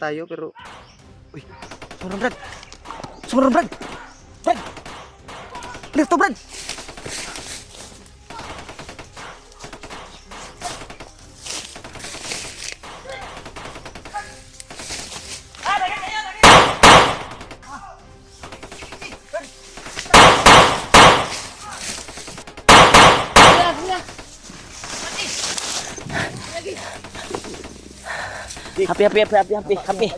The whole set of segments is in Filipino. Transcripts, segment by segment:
tayo pero... Uy, Sumunod, Brad. Sumunod, Brad. Brad. Dito, Brad. Happy.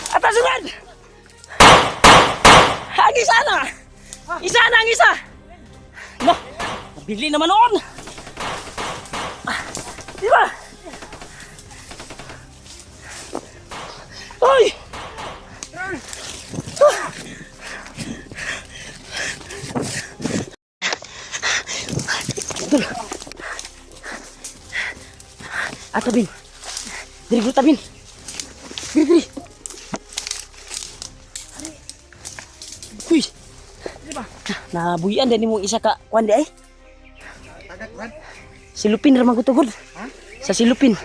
Atas, Brad! Ang isa na! Isa na ang isa! Ba, mabili naman noon! Di ba? Ay! Tabin! Diri ko tabin! Diri! Uy! Nabuyan din mo isa ka kuan di ay. Tagak, Brad. Silupin ra magutugod. Ha? Sa silupin.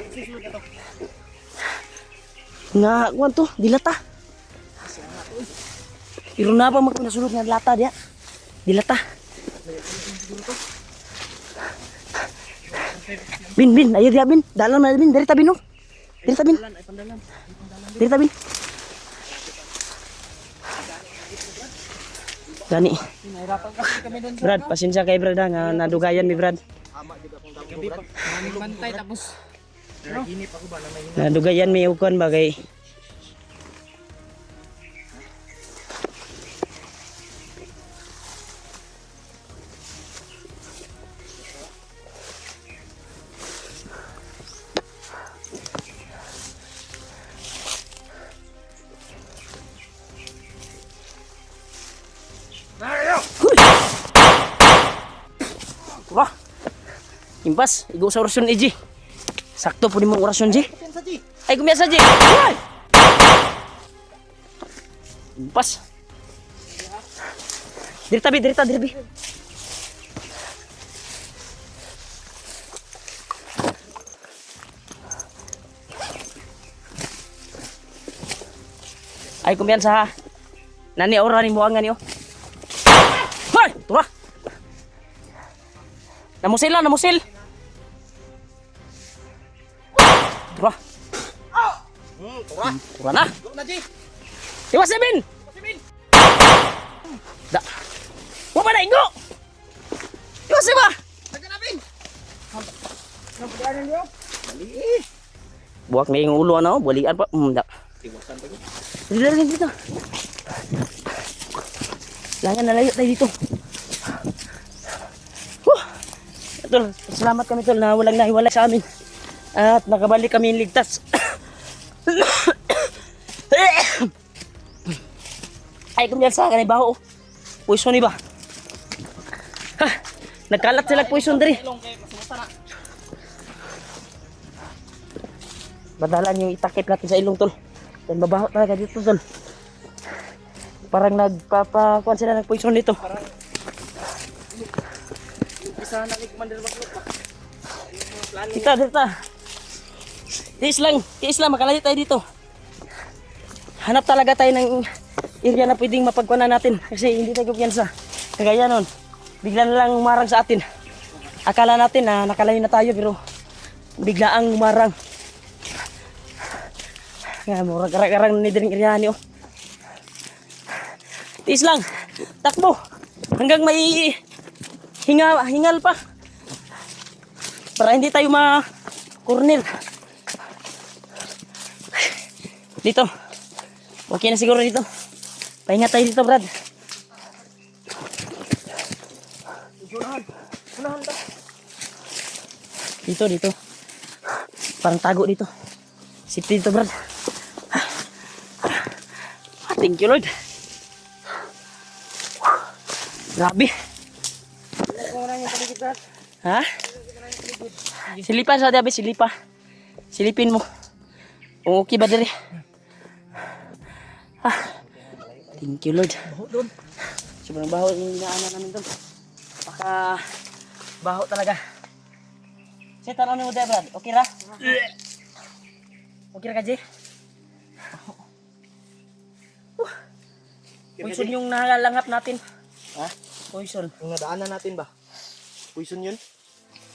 Nga kuan to, dilata. Pero na pa magnasulod nga lata dia. Dilata. Bin, ayo dia bin. Dalam na bin, dari tabin no. Dari tabin. Dari tabin. Gani. Brad, pasensya kay Brad nga nadugayan mi Brad. Gabi pa. Bantay tapos. Ginip ako ba na may Nadugayan mi ukon bagay. Wah. Imbas, igo sa orasyon Ji. Sakto po nimong orasyon Ji. Ay kumiyasa Ji. Hoy! Imbas. Diri tabi. Ay kumiyasa ha. Nani ora ni buangan niyo. Hoy, tura. Namusil. Tura. Tura na. Iwas na, Bin. Da. Huwag ba na, Ingo? Iwas na ba? Buwak na yung ulo, ano? Balian pa. Da. Dito. Langan na layo tayo dito. Tol, salamat kami tol na walang nahiwalay sa amin. At nakabalik kami ligtas. Ay kumyan sa kanay baho. Poison ba? Ha, nagkalat sila poison diri. Badalan yung itakip natin sa ilong tol. Dan mabaho talaga dito tol. Parang nagpapakuan sila ng poison dito. Isa na ni Commander Baklo pa. Dito. Tiis lang, makalayo tayo dito. Hanap talaga tayo ng area na pwedeng mapagkuhanan natin kasi hindi tayo kumpiyansa. Kagaya nun, bigla na lang umarang sa atin. Akala natin na nakalayo na tayo pero bigla ang umarang. Nga, murag-arang ni diring area niyo. Tiis lang, takbo hanggang may hingal pa para hindi tayo ma-corner dito. Okay na siguro dito, pahinga tayo dito Brad. Dito Parang tago dito. Safety dito, Brad. Thank you, Lord. Grabe. Ha? Silipan sa dabi, silipa. Silipin mo. Kung okay ba diri? Thank you, Lord. Sobrang baho yung inaanan namin doon. Baka baho talaga. Sige, tanong mo dito, Brad. Okay ra? Okay ra ka, Jay? Poison yung nalanghap natin. Ha? Poison. Yung nadaanan natin ba? Poison yun?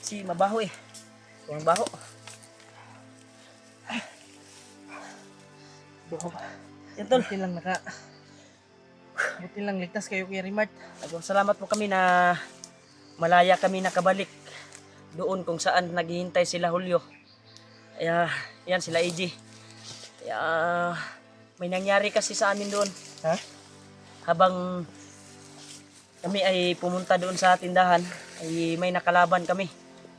Si mabaho eh. Sobrang baho. Yan, tol. Buti lang ligtas kayo kay Rimart. Salamat po kami na malaya kami nakabalik doon kung saan naghihintay sila Julio. Kaya, yan sila AJ. Kaya, may nangyari kasi sa amin doon. Ha? Habang kami ay pumunta doon sa tindahan, ay may nakalaban kami.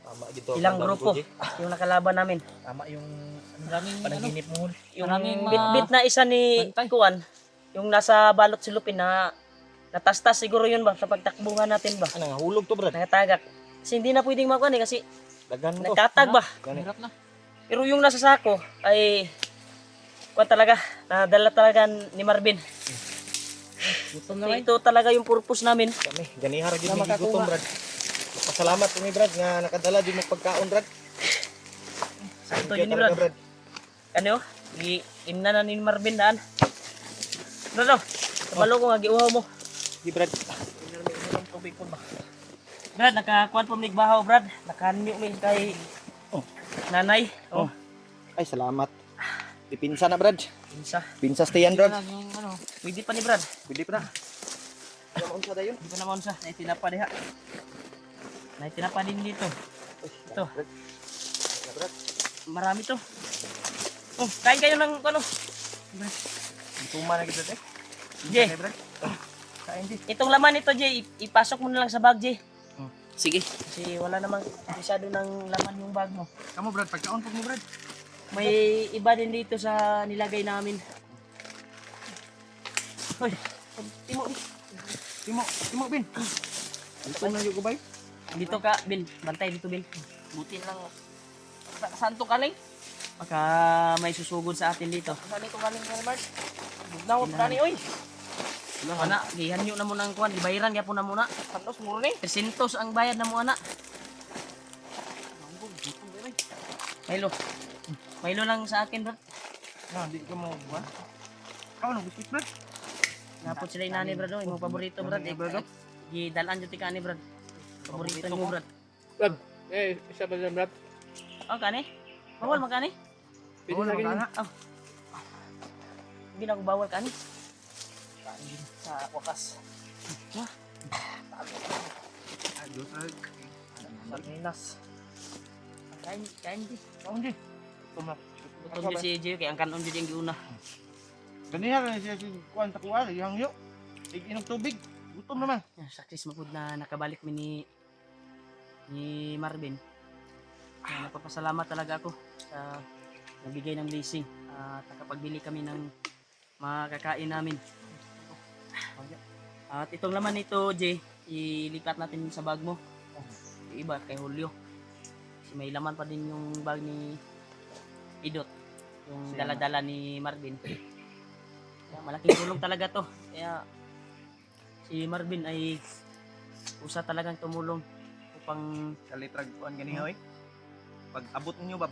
Tama dito. Ilang grupo yung nakalaban namin. Tama yung panaginip mo. Yung Maraming mga bit-bit na isa ni Kuan, yung nasa balot silupin na natastas siguro yun ba sa pagtakbuhan natin ba? Ano nga, hulog to Brad. Nakatagak. Kasi hindi na pwedeng makuan eh kasi Dagan mo to. nagkatag ba? Gani. Hirap na. Pero yung nasa sako ay kuan talaga, nadala talaga ni Marvin. Gutom So, ito talaga yung purpose namin. Kami, ganihara Na gyud mi makakuha. gutom Brad. Pasalamat kami Brad nga nakadala din mo pagkaon Brad. Ito Thank you yun ni talaga, Brad. Ano? Imna na ni Marvin daan. Brad, kabalo ko nga giuhaw mo. Di Brad. Brad, nakakuan po mig bahaw, Brad. Nakahanyo mi kay nanay. Oh, Ay, salamat. Dipinsa na Brad. pinsa. Pinsa stayan Brad. Yung ano, Pwede pa ni Brad. Pwede pa na. Ano unsa dayon? Hindi pa naman sa. Naitinapa diha. Naitinapa din dito. Ito. Brad. Marami to. Oh, kain kayo ng ano. Tuma na gid eh. Jay, Brad. Kain di. itong laman nito, Jay, ipasok mo na lang sa bag, Jay. Sige. Kasi wala namang masyado ng laman yung bag mo. Kamu Brad, pagkaon pag mo Brad. May iba din dito sa nilagay namin. Hoy, timo. Timo bin. Dito na yung gubay. Dito ka, Bin. Bantay dito, Bin. Buti lang. Saan to kaling? Baka may susugod sa atin dito. saan ito galing kay Bart? Bugnaw pa ni oy. Ana, gihanyo na mo ng kuan, gibayaran gyapon na muna. Santos muro ni. 300 ang bayad na mo ana. Milo. Milo lang sa akin, bro. Na, di ka mo buwan. Kaon ng biscuit Brad. Napot sila inani, bro. Imong paborito, bro. Gidalan jud ti kani, bro. Paborito mo, bro. Brad, isa ba dyan, Brad? Oh, kani? Bawal man kani? Pwede sa akin. Oh. Hindi na ako bawal kani. Sa wakas. Adios Brad. Sardinas. Kain di. Kaon di. Tuma. Gutom di si AJ, kaya ang kanon di yung giuna. Ganihara siya si kuan ta kuan, hangyo. Inom tubig. Gutom naman. Sakris mapud na nakabalik mi ni Marvin. Napapasalamat talaga ako sa nagbigay ng blessing at nakapagbili kami ng mga kakain namin. At itong laman nito, Jay, ilipat natin sa bag mo. Yung iba kay Julio. Kasi may laman pa din yung bag ni Idot, yung dala-dala ni Marvin. Kaya malaking tulong talaga to. Kaya si Marvin ay usa talagang tumulong upang Kalitrag kuan gani hoy. Pag abot ninyo ba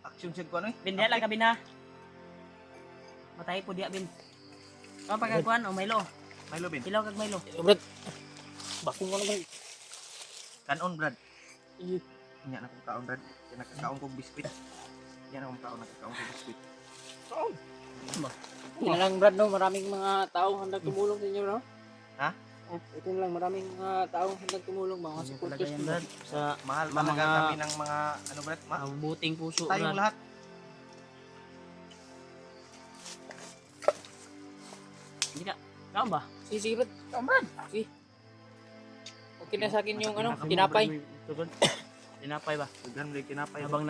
action siya kuan oy. Bin, diya lang ka, Bin, ha? Matay po diya, Bin. O, pagkakuan, o Milo. Milo bin. Ilaw kag Milo. Brad, bakong ka naman. Kanon Brad. Nya na kong kaon Brad. Yan nakakaon kong biskwit. Yan akong kaon nakakaon kong biskwit. Ito na lang, Brad, no? Maraming mga taong handang tumulong sa inyo, no? Ha? Ito na lang, maraming mga taong handang tumulong, mga Talaga supporters yan, mo. Brad. Sa Mahal Mga- talaga kami ng mga ano Brad. buting puso, Tayong Brad. lahat. Hindi ka. Kaon ba? Sige, Brad. Come, Brad. Sige. Okay na sa akin yung ano, tinapay. Ito, Brad. Tinapay ba? Daghan lagi kinapay. Habang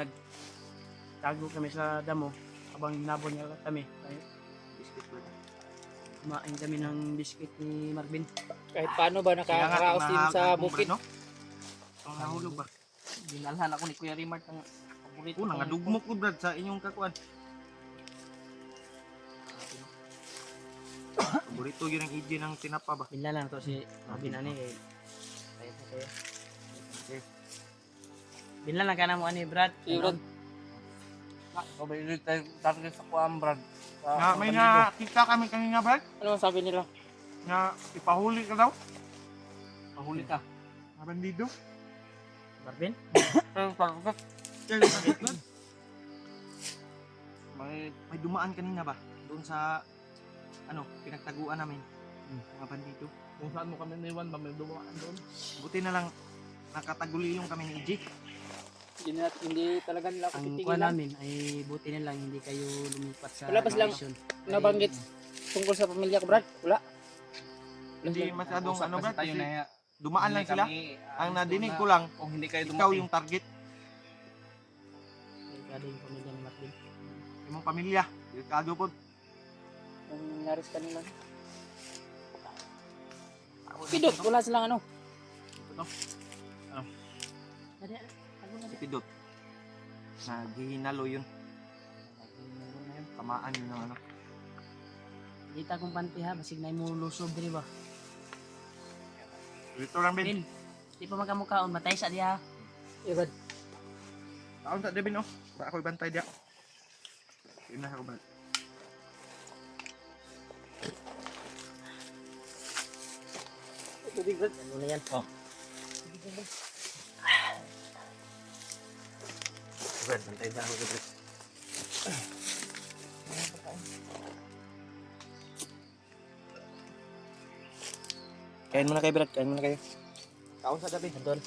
tago kami sa damo habang hinabol niya kami. Ay, Biscuit Brad. Kumain kami ng biscuit ni Marvin. kahit paano ba Kaya nga, nakakaraos din tumahagag sa mo, Brad, bukid. no? Ang nahulog ba? Dinalhan ako ni Kuya Rimart ng paborito. Una nga dugmok ko Brad sa inyong kakuan. Paborito yun ang EJ ng tinapa ba? Binla lang to si Marvin ani kay. Ayun na kayo. Okay. Binla lang ka na mo ani Brad. Si Brad. Pabilit tayo target sa kuam Brad. Na, may nakita kami kanina Brad, Ano sabi nila? na ipahuli ka daw. Mahuli ka. Mga bandido. Marvin? Pero target. Kaya sakit Brad. May dumaan kanina ba? Doon sa ano, pinagtaguan namin. Mga bandido. Kung saan mo kami niwan ba may dumaan doon? Buti na lang nakataguliyong kami ni EJ. Hindi talaga nila ako Ang kuha titigilan. namin ay buti na lang hindi kayo lumipat sa Wala ba silang location. nabanggit tungkol sa pamilya ko Brad? Wala. Hindi masyadong ano Brad, tayo kasi na dumaan lang sila. Ang nadinig ko lang, kung hindi kayo ikaw dumating. yung target. Delikado yung pamilya ni Marvin. Yung pamilya. Delikado po. Ang nangyari sa kanila. Pidot, wala silang ano. Si Pidot. Naghihinalo yun. Tamaan yun ng ano. Dita kong panty ha, basig na mo lusob diri ba? Dito lang Ben. Bin, di pa magkamukhaon, matay sa diha. Brad. Taon sa Devin oh. Ba ako'y bantay diya. Yun na ako Brad. Tubig Brad. Ano na yan? Brad, bantay na ako Brad. Kain muna kayo Brad, kain muna kayo. Taon sa Devin. Tol,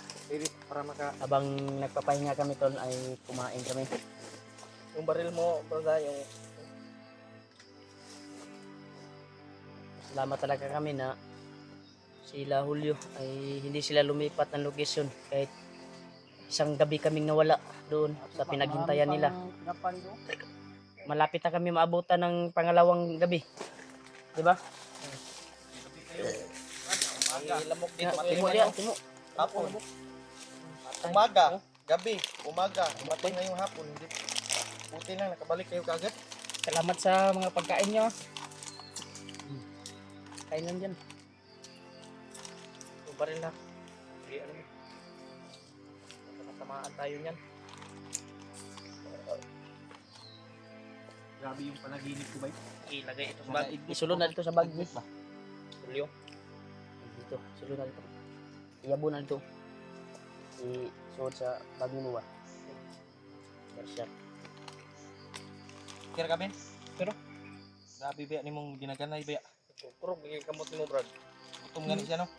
Para maka... habang nagpapahinga kami tol ay kumain kami. Yung baril mo, brother, yung... Salamat talaga kami na sila Julio ay hindi sila lumipat ng location kahit isang gabi kaming nawala doon sa pinaghintayan nila. Malapit na kami maabutan ng pangalawang gabi. Di ba? Lamok dito Timo diya, timo. Hapon. Umaga, gabi, umaga. Umating ngayong hapon. Hindi. Buti lang, nakabalik kayo kagad. Salamat sa mga pagkain nyo. Kain lang dyan. Yung baril na. Hindi, ano mo. Nakatamaan tayo niyan. Grabe yung panaginip ko ba? Ilagay ito sa Bag. Isulod na dito sa bag ni. Julio. Dito, sulod na dito. Iyabo na dito. Isuod sa bag mo ba? Bersyat. Kira ka, Ben? Pero? Grabe ba ni mong ginaganay ba? Purog, bigay kamot ni mo, Brad. Gutom nga ni siya, no?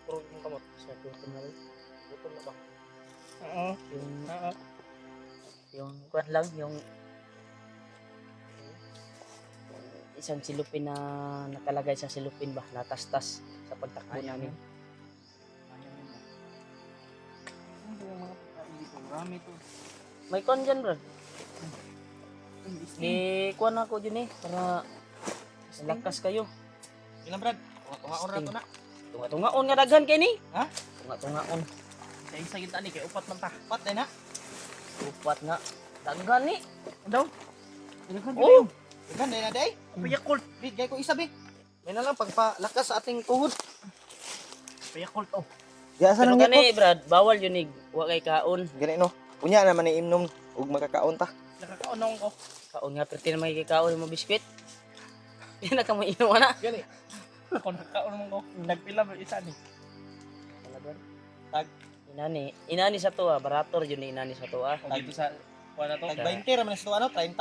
Purog yung kamot. Sa gutom na rin. Gutom na ba? Oo. Yung kuwan lang, yung isang silupin na nakalagay sa silupin ba, natastas sa pagtakbo namin. Marami to. May kuwan dyan bro. Kuwan ako dyan para malakas kayo. Ilang, Brad? Tunga-tungaon rato na. Tunga-tungaon nga daghan kay ni. Ha? Tunga-tungaon. Sa isa kita ni kay upat man ta. Patay na. Upat nga. Daghan ni. Daw. Oh! Ilan, day na day? Payakult. Big, gay ko isa, Big. May na lang pagpalakas sa ating tuhod. Payakult oh. Yasa Pero nang gani Brad, bawal yun wa kay kaon. Gani, no? Unya naman ni imnom. Huwag makakaon ta. Nakakaunong ko. Kaon nga perti na may kaon mo biskwit. Di na ka mo inom na. Gani. Ako nakakaunong ko. Nagpila mo isa ni. Tag. Inani sa to barator yun ni inani sa to O dito sa kuha na to. Tag 20 raman sa ano, 30.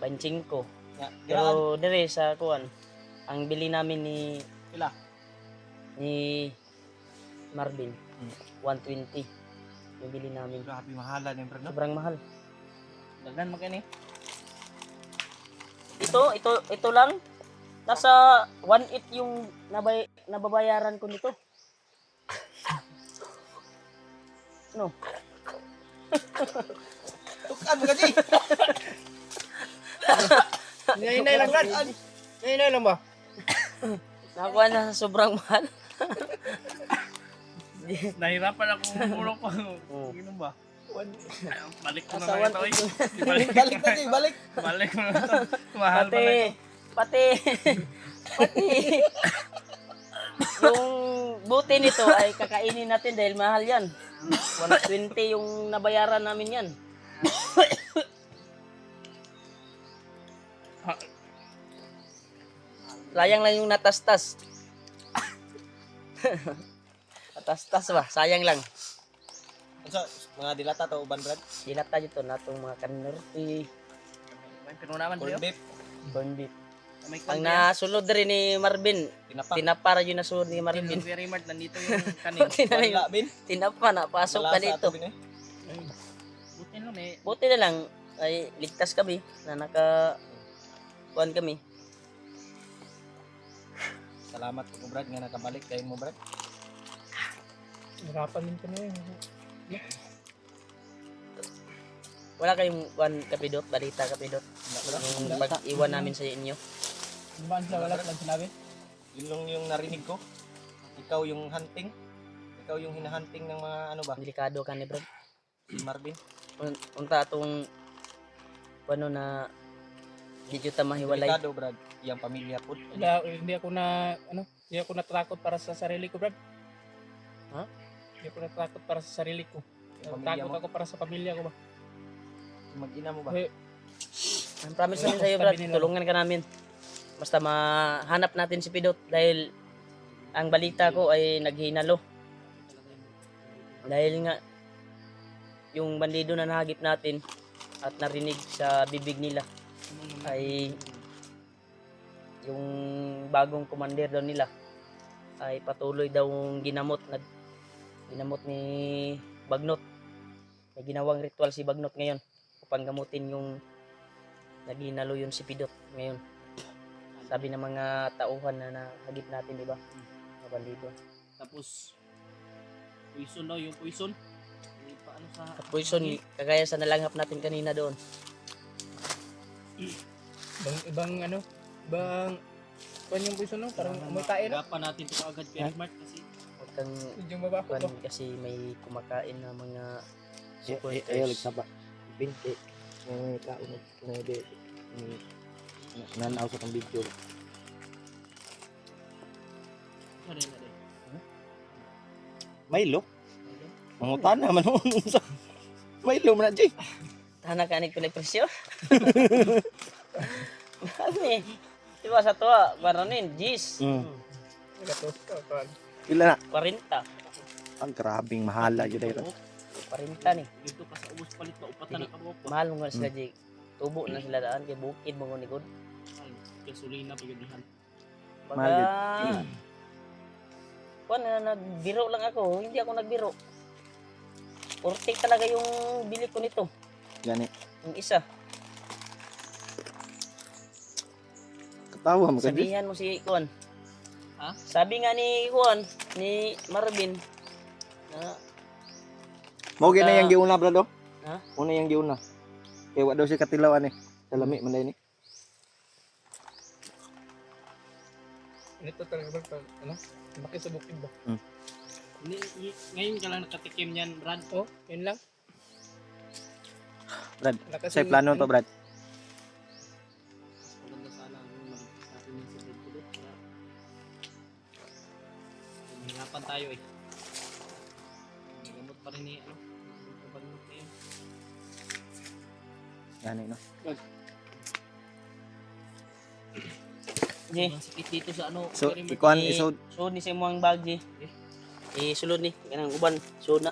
25. Ya, giraan. Pero dire sa kuan, ang bili namin ni Pila? ni Marvin 120 yung bili namin. Grabe, mahala na yung brad, no? Sobrang mahal. Daghan mo kani. Ito lang. Nasa 1.8 yung nababayaran ko nito. No. Tukan mo kasi. Hinay lang Brad. Hinay lang ba? Nakuha na sa sobrang mahal. Nahirapan ako kumulong pa. Oo. Ginom ba? Balik ko na Asawan lang ito. ito. Balik na si, balik. Balik ko na ito. Mahal pa na ito. Pati yung buti nito ay kakainin natin dahil mahal yan. 120 yung nabayaran namin yan. Sayang lang yung natastas. Natastas ba? Sayang lang. So, mga dilata to uban Brad. Dilata dito natong mga kanurti, May pinunaman Corn sa'yo. beef, corn beef. May Ang nasulod rin ni Marvin, tinapa. tinapa rin yung nasulod ni Marvin. Very mart. Nandito yung kanin. Wala bin. Tinapa na, pasok ka dito. Buti lang eh. Buti na lang, ay ligtas kami na naka-kuhan kami. Salamat po Brad nga nakabalik kayo mo Brad. Hirapan din ka na yun. Wala kayong kuhan kapidot, balita kapidot. Yung pag-iwan namin sa inyo. Di ba sila wala lang sinabi? Yun lang yung narinig ko. Ikaw yung hunting. Ikaw yung hinahunting ng mga ano ba? Delikado ka ni Brad. Si Marvin. Unta atong ano na di ta mahiwalay. Delikado Brad. Yang pamilya po. Hindi ako natakot para sa sarili ko, Brad. Ha? Hindi ako natakot para sa sarili ko. Yung pamilya Takot mo? ako para sa pamilya ko ba? Mag-ina mo ba? Eh, Ang promise namin sa'yo Brad, tulungan ka namin. Basta mahanap natin si Pidot dahil ang balita ko ay naghinalo. Dahil nga yung bandido na nahagip natin at narinig sa bibig nila ay yung bagong commander daw nila ay patuloy daw ginamot ni Bagnot. May ginawang ritual si Bagnot ngayon upang gamutin yung naghinalo yun si Pidot ngayon. Sabi ng mga tauhan na nahagip natin, di ba? Mga bandido. Tapos, poison daw. Yung poison. May paano sa... At poison, kagaya sa nalanghap natin kanina doon. ibang kuan yung puso no? Parang amoy tae no? Agapan natin ito agad kay Mart kasi Huwag kang Medyo mabako kuhan ba? kasi may kumakain na mga supporters. Ayaw nagsaba. Binti. May kaon na ide. Nanaw sa kang video. ano rin natin. Milo. Mangutana man sa Milo man na, Jay. Tahan ka ni presyo. Ano eh? Diba sa tuwa, paranin, G's. Gatos ka kuan. Pila na? 40. Ang grabing mahala yun dahil. 40 ni. Dito ka sa ubos palit na upatan na kaboko. Mahal mo nga sila, Jay. Tubo na sila daan, kay bukid mo nga ni God. Gasolina pagadihan. Baga, kuhan na nagbiro lang ako, hindi ako nagbiro. 40 talaga yung bili ko nito, Gani. yung isa. Katawa mo ka, Jay. Sabihan mo si Juan. Ha? Sabi nga ni Juan, ni Marvin, na Mao gyud na yung giuna, brado. Ha? Una yung giuna. Kaya wa daw siya katilawan eh. Salami man dahil ni. Ito talaga ba ano? Bakit sa bukid ba? Ngayon ka lang nakatikim yan, Brad. Oh, yun lang. Brad, Lakas sa plano to, Brad. Maganda sana ang mag-start natin sa Brad Pudot. Hihirapan tayo eh. Gamot pa rin ni ano. Kabagnot na yun. Gani no. Jay, Ang sakit dito sa ano. So, very much. ikuan isod. sulod ni sa imong bag, Jay. Sulod ni, kanang uban, sulod na.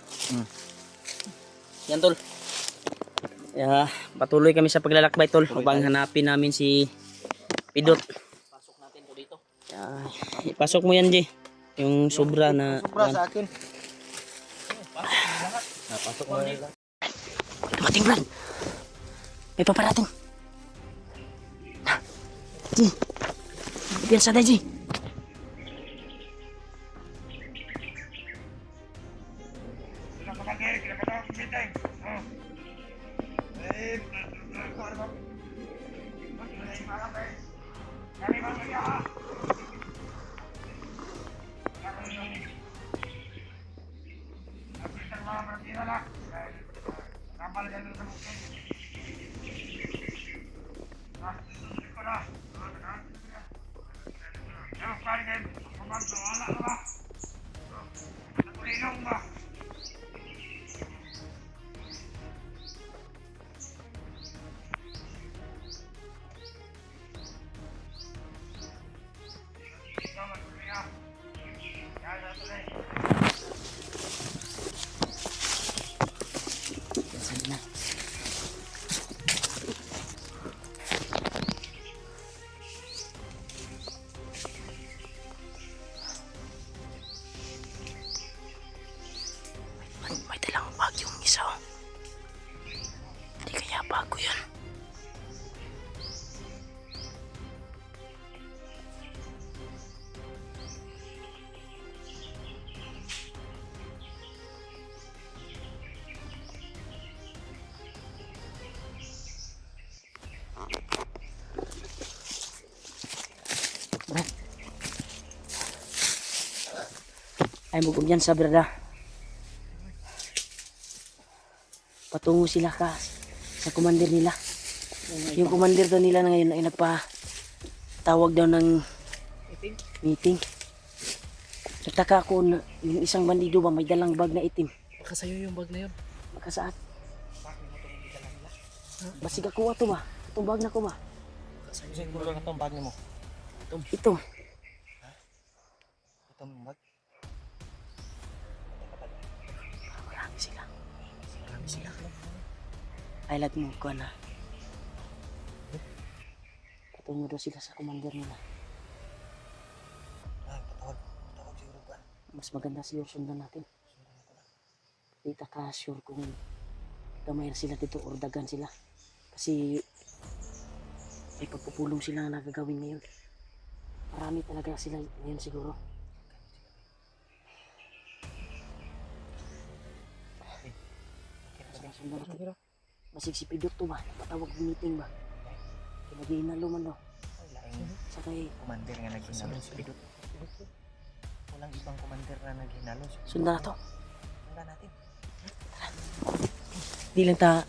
Yan, tol. Patuloy kami sa paglalakbay, tol. Upang hanapin namin si Pidot. Pasok natin to dito. Ipasok mo yan, Jay. Yung sobra na... Sobra sa akin. Napasok mo nila. Dumating, Brad. May paparating. Jay. Piyansa na, Jay. Sige na. May dalang bag yung isa. Oh. Hindi kaya bago yan. Brad. Ay mugog yan sa brada. Patungo sila sa commander nila. Yung commander daw nila na ngayon ay nagpa-tawag daw ng meeting. Nagtaka ako na yung isang bandido ba may dalang bag na itim. Baka sa'yo yung bag na yun. Makasaat. Basig ako ato ba? Itong bag na ko ba? Siguro na itong bag mo. Ito. Itong bag. Marami sila. Ay lag mo ko na. Patungo daw sila sa commander nila. Patawag siguro ba? Mas maganda siguro sundan natin. Kita ka sure kung gamay na sila dito or dagan sila. Kasi may pagpupulong sila na nagagawin ngayon. Marami talaga sila ngayon siguro. Sundan natin. Masig si Pidot to ba? Napatawag ng meeting ba? Kinag-iinalo man daw. Sa kay Commander nga naghinalo si Pidot. Walang ibang commander na naghinalo si Pidot. sundan na to. Sundan natin. Di lang ta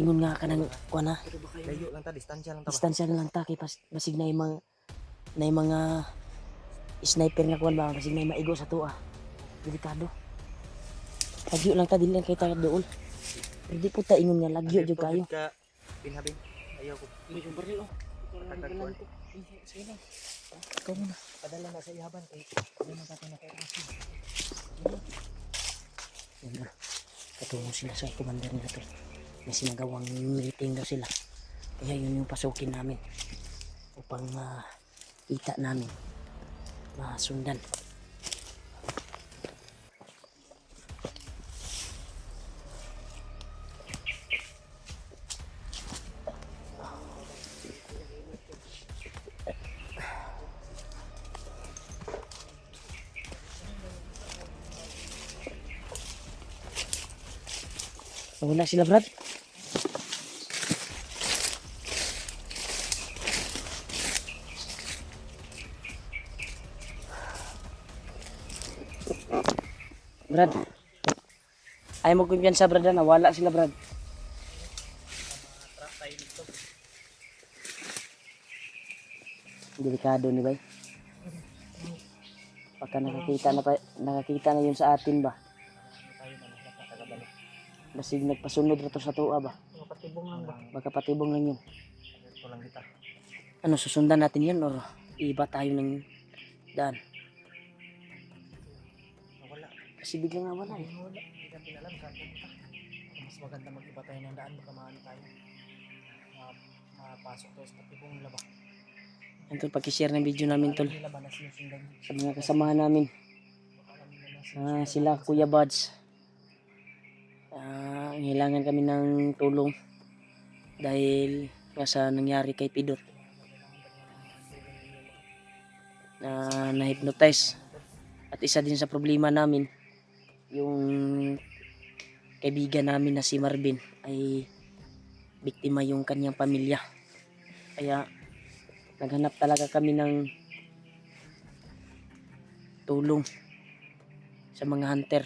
ingon nga ka ng kuha na. Layo lang ta, distansya lang ta ba? Distansya na lang ta kay basig na yung mga sniper nga kuha ba basig na yung maigo sa tuwa. Delikado. Lagyo lang ta dili lang kay ta dool. Pero di po ta ingon nga lagyo jud kayo. Ka, pinhabing. Ayaw ko. May yung baril oh. Patagpuan. Sige na. Ikaw muna. Padala na sa ihaban kay hindi man tayo nakakasin. Yan na. Patungo sila sa commander nila to. May sinagawang meeting daw sila. Kaya yun yung pasukin namin. Upang kita namin. Masundan. Wala sila Brad. Brad. Ay mo kumpiyansa Brad na wala sila Brad. Delikado ni bay. Baka nakakita na yun sa atin ba? Basig nagpasunod rito sa tuwa ba? Patibong lang ba? Baka patibong lang yun. Ito lang kita. Ano, susundan natin yun or iba tayo ng daan? Wala. Kasi biglang nawala eh. Wala. Hindi natin alam saan pumunta. Mas maganda mag-iba tayo ng daan. Baka maano tayo. Mapasok tayo sa patibong nila ba? Yan tol, pag-share ng video namin tol. Nila ba na sinusundan? Sa mga kasamahan namin. Sila Kuya Buds. Kailangan kami ng tulong. Dahil nga sa nangyari kay Pidot. Na-hypnotize. At isa din sa problema namin, yung kaibigan namin na si Marvin ay biktima yung kanyang pamilya. Kaya naghanap talaga kami ng tulong sa mga hunter.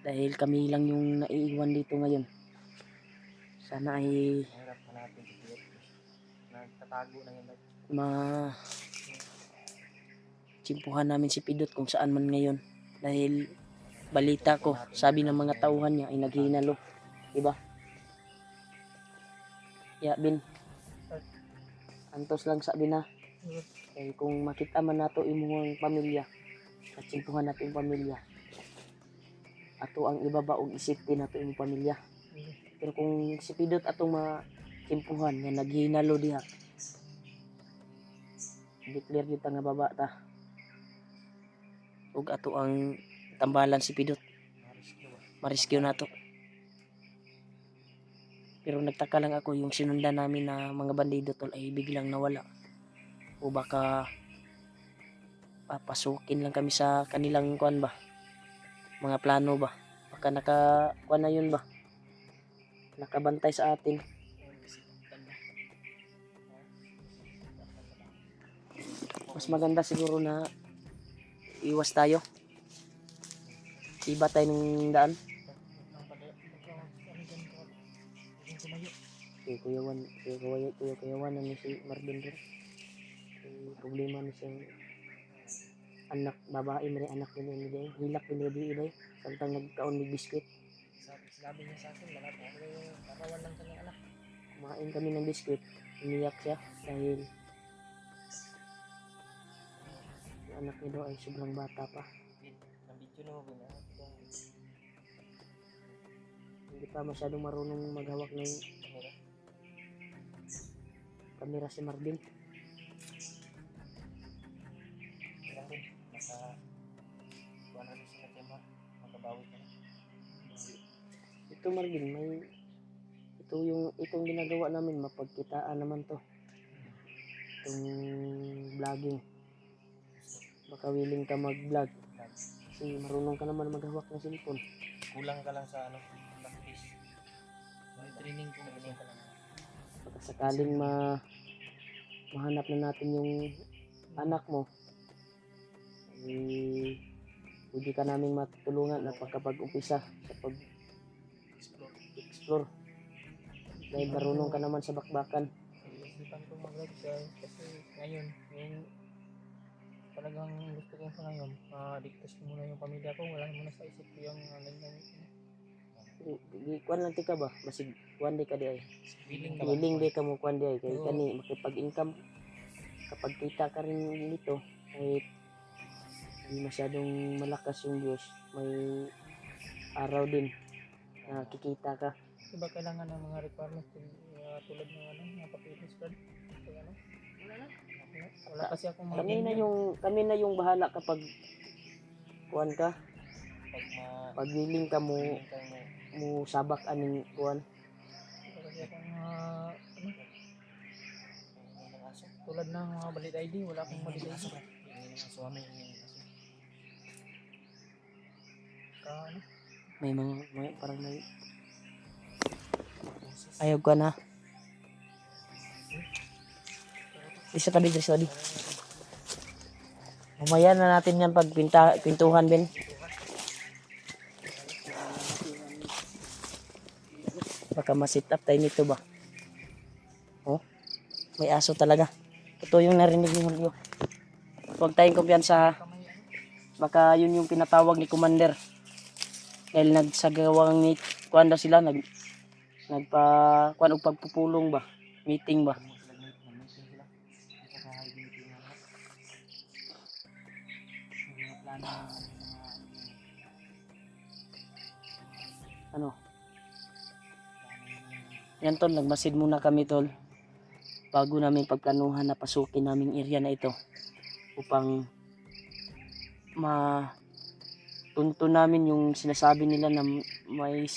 Dahil kami lang yung naiiwan dito ngayon. Sana ay Mahirap hanapin si Pidot. Nagtatago na yun. tsimpuhan namin si Pidot kung saan man ngayon. Dahil balita ko, sabi ng mga tauhan niya ay naghihinalo. Diba? Ya, Bin. Antos lang sabi na. Kaya kung makita man nato imong pamilya, natsimpuhan nato yung pamilya. Ato ang ibaba og isipti nato imong pamilya. Pero kung si Pidot atong matsimpuhan nga naghihinalo diha, declare kita nga baba ta. Ug ato ang tambalan si Pidot. Mariskyo nato. Pero nagtaka lang ako yung sinundan namin na mga bandido tol ay biglang nawala. O baka papasukin lang kami sa kanilang kuan ba? Mga plano ba? Baka kuan na yun ba? Nakabantay sa atin. Mas maganda siguro na iwas tayo. Iba tayo ng daan. Kuya Wan na si Marvin rin. Problema na siyang anak, babae may anak ni Day. Hilak ni Day. Samtang nagkaon ni biskuit. Sabi niya sa akin, wala pa yung karawan lang kanyang anak. Kumain kami ng biskuit. Iniyak siya dahil yung anak niya daw ay sobrang bata pa. Nabidyo na mo. Hindi pa masyadong marunong maghawak ng kamera si Marvin. Ito Marvin, itong ginagawa namin, mapagkitaan naman to. Itong vlogging. Baka willing ka mag-vlog. Kasi marunong ka naman maghawak ng cellphone. Kulang ka lang sa practice. May training ko na lang. Baka sakaling mahanap na natin yung anak mo, pwede ka namin matulungan na pagkapag-umpisa sa pag-explore. Dahil marunong ka naman sa bakbakan. Isipan ko mag-vlog siya kasi ngayon, yung talagang gusto ko sa ngayon, digtas ko muna yung pamilya ko, wala muna sa isip ko yung ganyan. Kuan lang tika ba? Masig kuan di ka di ay. Willing Willing di ka mo kuan di ay. Kaya kani makipag-income. Kapag kita ka rin dito, kahit hindi masyadong malakas yung views, may araw din na kikita ka. Diba kailangan ng mga requirements tulad ng mga papilis card? Wala kasi akong mga Kami na yung bahala kapag kuan ka. Pag willing ka mo sabak aning kuan. wala kasi akong tulad ng mga valid ID, wala akong valid ID. May parang may ayaw ko na. Isa tabi. Mamaya na natin yan pag pintuhan, Ben. Baka ma-sit up tayo nito ba? Oh, may aso talaga. Ito yung narinig ni Julio. Huwag tayong kumpiyansa ha. Baka yun yung pinatawag ni Commander. Dahil nagsagawang kuan daw sila, kuan og pagpupulong ba? Meeting ba? Ano? Yan tol, nagmasid muna kami tol. Bago namin pagplanuhan na pasukin naming area na ito. Upang tunto namin yung sinasabi nila na may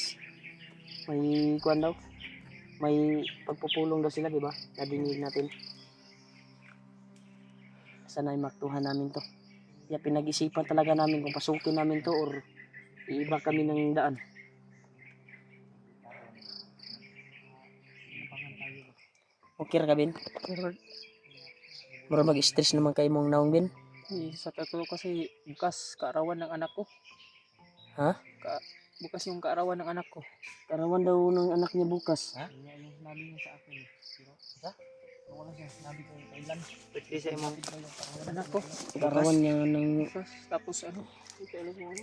kuan daw. May pagpupulong daw sila, di ba? Nadinig natin. Sana ay maktuhan namin to. Kaya pinag-isipan talaga namin kung pasukin namin to or iiba kami ng daan. Okay ra ka, Ben? Pero Mura mag-stress naman kayo mong naong, Ben. sa totoo kasi bukas kaarawan ng anak ko. Ha? Bukas yung kaarawan ng anak ko. Karawan daw ng anak niya bukas. Yun nga yung sinabi niya sa akin. Pero, wala siya sinabi ko kailan. Pwede sa imong Anak ko. Karawan niya ng... Bukas. Tapos ano? Ito alam mo ano?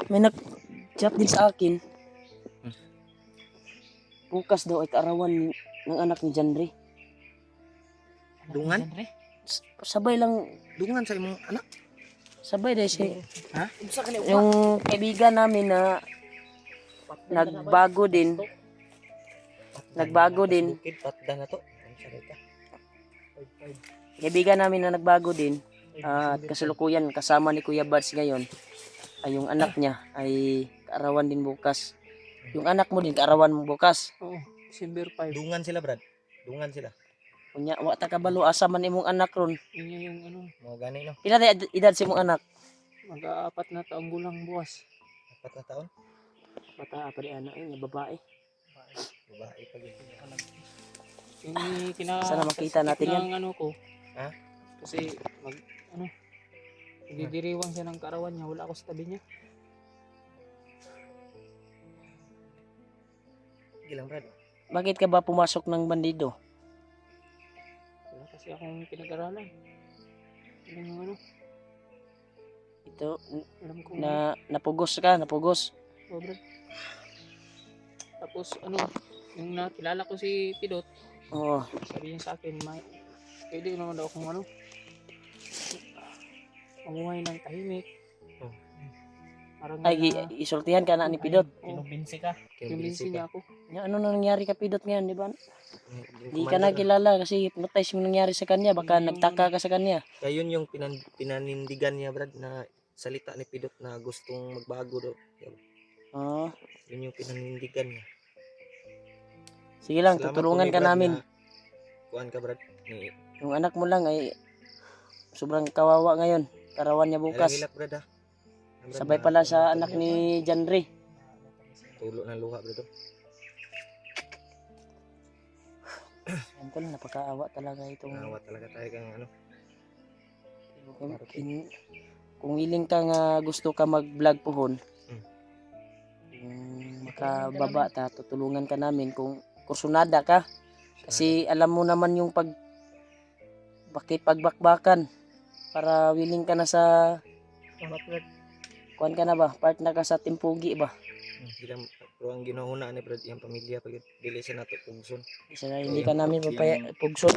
May nag-chat din sa akin. Bukas daw ay kaarawan ng anak ni Janre. dungan. Sabay lang, Dungan sa imong anak. sabay dahil si... Ha? Yung kaibigan namin na nagbago din. Nagbago din. Bukid patda na to. Ang sakit ka. Kaibigan namin na nagbago din. At kasalukuyan kasama ni Kuya Bads ngayon. Ay yung anak niya ay kaarawan din bukas. Yung anak mo din kaarawan mo bukas. Oo. December 5. Dungan sila, Brad. Dungan sila. Kunya wa ta kabalo asa man imong anak ron. Yun nga yung ano. Mga gani no. Pila na edad si imong anak? Mag-aapat na taong gulang bukas. 4 na taon. Bata pa di anak niya babae. Babae pa gyud. Yung Sana makita natin yan. ng ano ko. Ha? Kasi nagdidiriwang siya ng kaarawan niya. Wala ako sa tabi niya. Gilang, Brad. Bakit ka ba pumasok ng bandido? Wala kasi akong pinag-aralan. Yun yung ano. Ito Alam ko napugos. Sobra. Tapos ano, yung nakilala ko si Pidot, Oo. sabi niya sa akin, pwede naman daw akong ano, mamuhay ng tahimik. Oh. Parang Ay isultihan ka na ni Pidot. Kinumbinsi ka. kinumbinsi niya ako. Ano na nangyari ka Pidot ngayon, di ba? Di ka na kilala kasi hypnotize mo nangyari sa kanya. Baka nagtaka ka sa kanya. Kaya yun yung pinanindigan niya, Brad, na salita ni Pidot na gustong magbago daw. Oo. Yun yung pinanindigan niya. Sige lang, Salamat tutulungan po, ka Brad, namin. na kuhaan ka, Brad. Ni Yung anak mo lang ay sobrang kawawa ngayon. Karawan niya bukas. Hilak, Brad, ha. Brad, Sabay na- pala sa anak ni Janre. Tulo ng luha, Brad. Uncle, napakaawa talaga itong... Nawa talaga tayo kang ano. Kung willing ka nga gusto ka mag-vlog pohon, kung makababa ta, tutulungan ka namin kung kursunada ka. Kasi alam mo naman yung pagbakbakan para willing ka na sa kuan ka na ba? Partner ka sa Timpugi ba? Pero ang ginahuna ni Brad, yung pamilya, pag dili sa nato pugson. Isa na hindi ka namin pugson.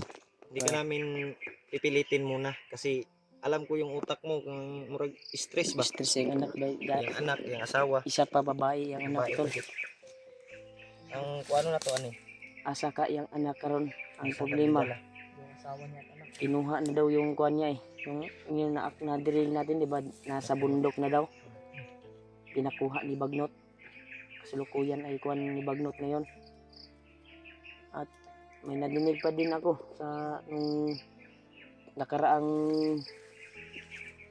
Hindi ka namin pipilitin muna kasi alam ko yung utak mo kung murag stress ba. Stress yung anak ba? Yung anak, yung asawa. Isa pa babae yung anak Babae to. pa siya. Ang kung ano na to ani? Asa ka yung anak karon. Ang problema, Yung asawa niya at anak. kinuha na daw yung kuan niya eh. Yung na-drill natin, di ba? Nasa bundok na daw. Pinakuha ni Bagnot. Kasalukuyan ay kuan ni Bagnot ngayon. At may nadinig pa din ako sa nung nakaraang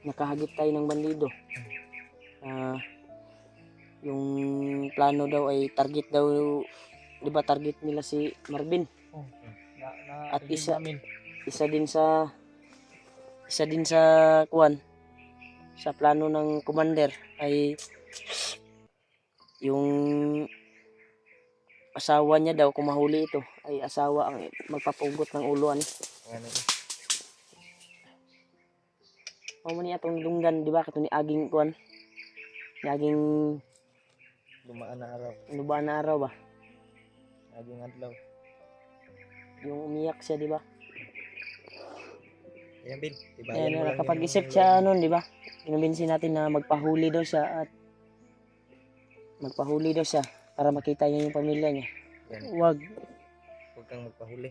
nakahagip tayo ng bandido. Yung plano daw ay target daw, di ba target nila si Marvin? At isa din sa kuan sa plano ng commander ay yung asawa niya daw, kung mahuli ito ay asawa ang magpapugot ng ulo ani. Ano? Mao man ni atong dunggan, di ba, kato ni aging kuan, ni aging Dumaan na araw, lubaan na araw ba, aging adlaw. yung umiyak siya, di ba? Ayan, Bin. Diba? Ayan, nakapag-isip siya nun, di ba? Kinumbinsi natin na magpahuli daw siya para makita niya yung pamilya niya. Yan. Huwag Huwag kang magpahuli.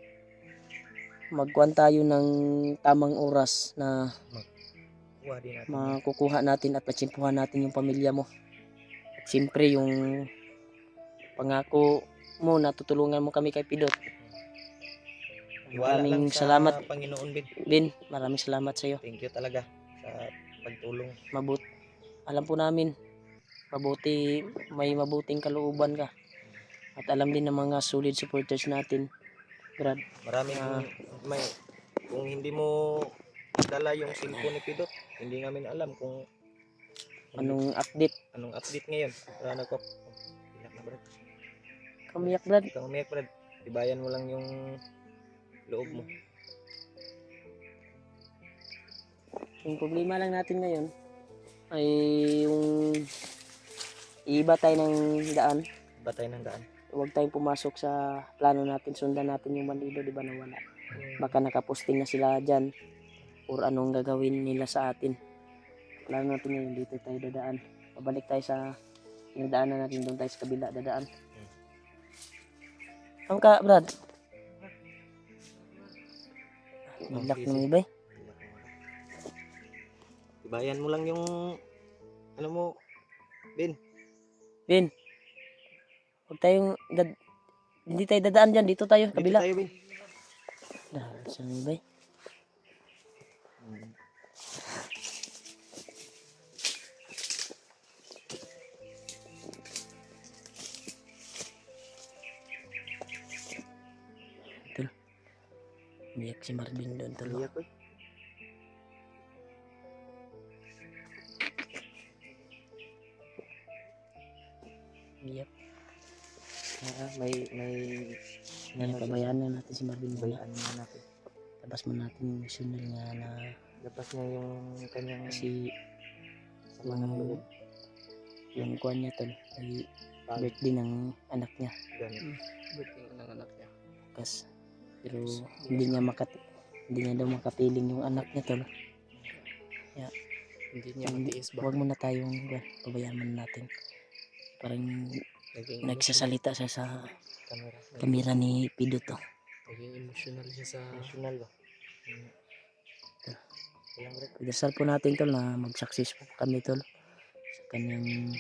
magkuhan tayo ng tamang oras na Kuha din natin. makukuha natin at matsimpuhan natin yung pamilya mo. At siyempre yung pangako mo na tutulungan mo kami kay Pidot. Iwala lang Maraming sa salamat, Panginoon, Bin. Bin. Maraming salamat sa iyo. Thank you talaga sa pagtulong. Alam po namin, may mabuting kalooban ka. At alam din ng mga solid supporters natin, Brad. Maraming may kung hindi mo dala yung cellphone ni Pidot, hindi namin alam kung Anong update? anong update ngayon. Rana ko. Iyak na Brad. Kamiyak, Brad. Ikaw umiyak Brad. Tibayan mo lang yung loob mo. Yung problema lang natin ngayon ay yung iba tayo ng daan. Batay ng daan. Huwag tayong pumasok sa plano natin. Sundan natin yung bandido, di ba, na wala. Baka nakaposting na sila dyan or anong gagawin nila sa atin. Plano natin ngayon, dito tayo dadaan. Pabalik tayo sa pinadaanan natin, doon tayo sa kabila dadaan. Saan ka, Brad? Naglock ng iba eh. Tibayan mo lang yung ano mo, Ben. Ben, huwag tayong hindi tayo dadaan dyan, dito tayo, kabila. Dito tayo, Ben. Saan yung iba eh? Ito. Umiyak si Marvin doon tol. Iyak ko. Umiyak. May Pabayaan na natin si Marvin muna. bayaan na natin. Labas mo natin yung emotional nga na Labas niya yung kanyang kasi sama ng loob. yung kuwan niya tol ay birthday ng anak niya. Ganun. Birthday ng anak niya. Kas pero hindi niya daw makapiling yung anak niya tol. Hindi niya matiis ba? Huwag muna tayong pabayaan muna natin. Parang Naging nagsasalita siya sa Camera. kamera ni Pido to. Naging emotional siya sa National ba? Walang Brad. Pagdasal po natin tol na mag-success po kami tol sa kanyang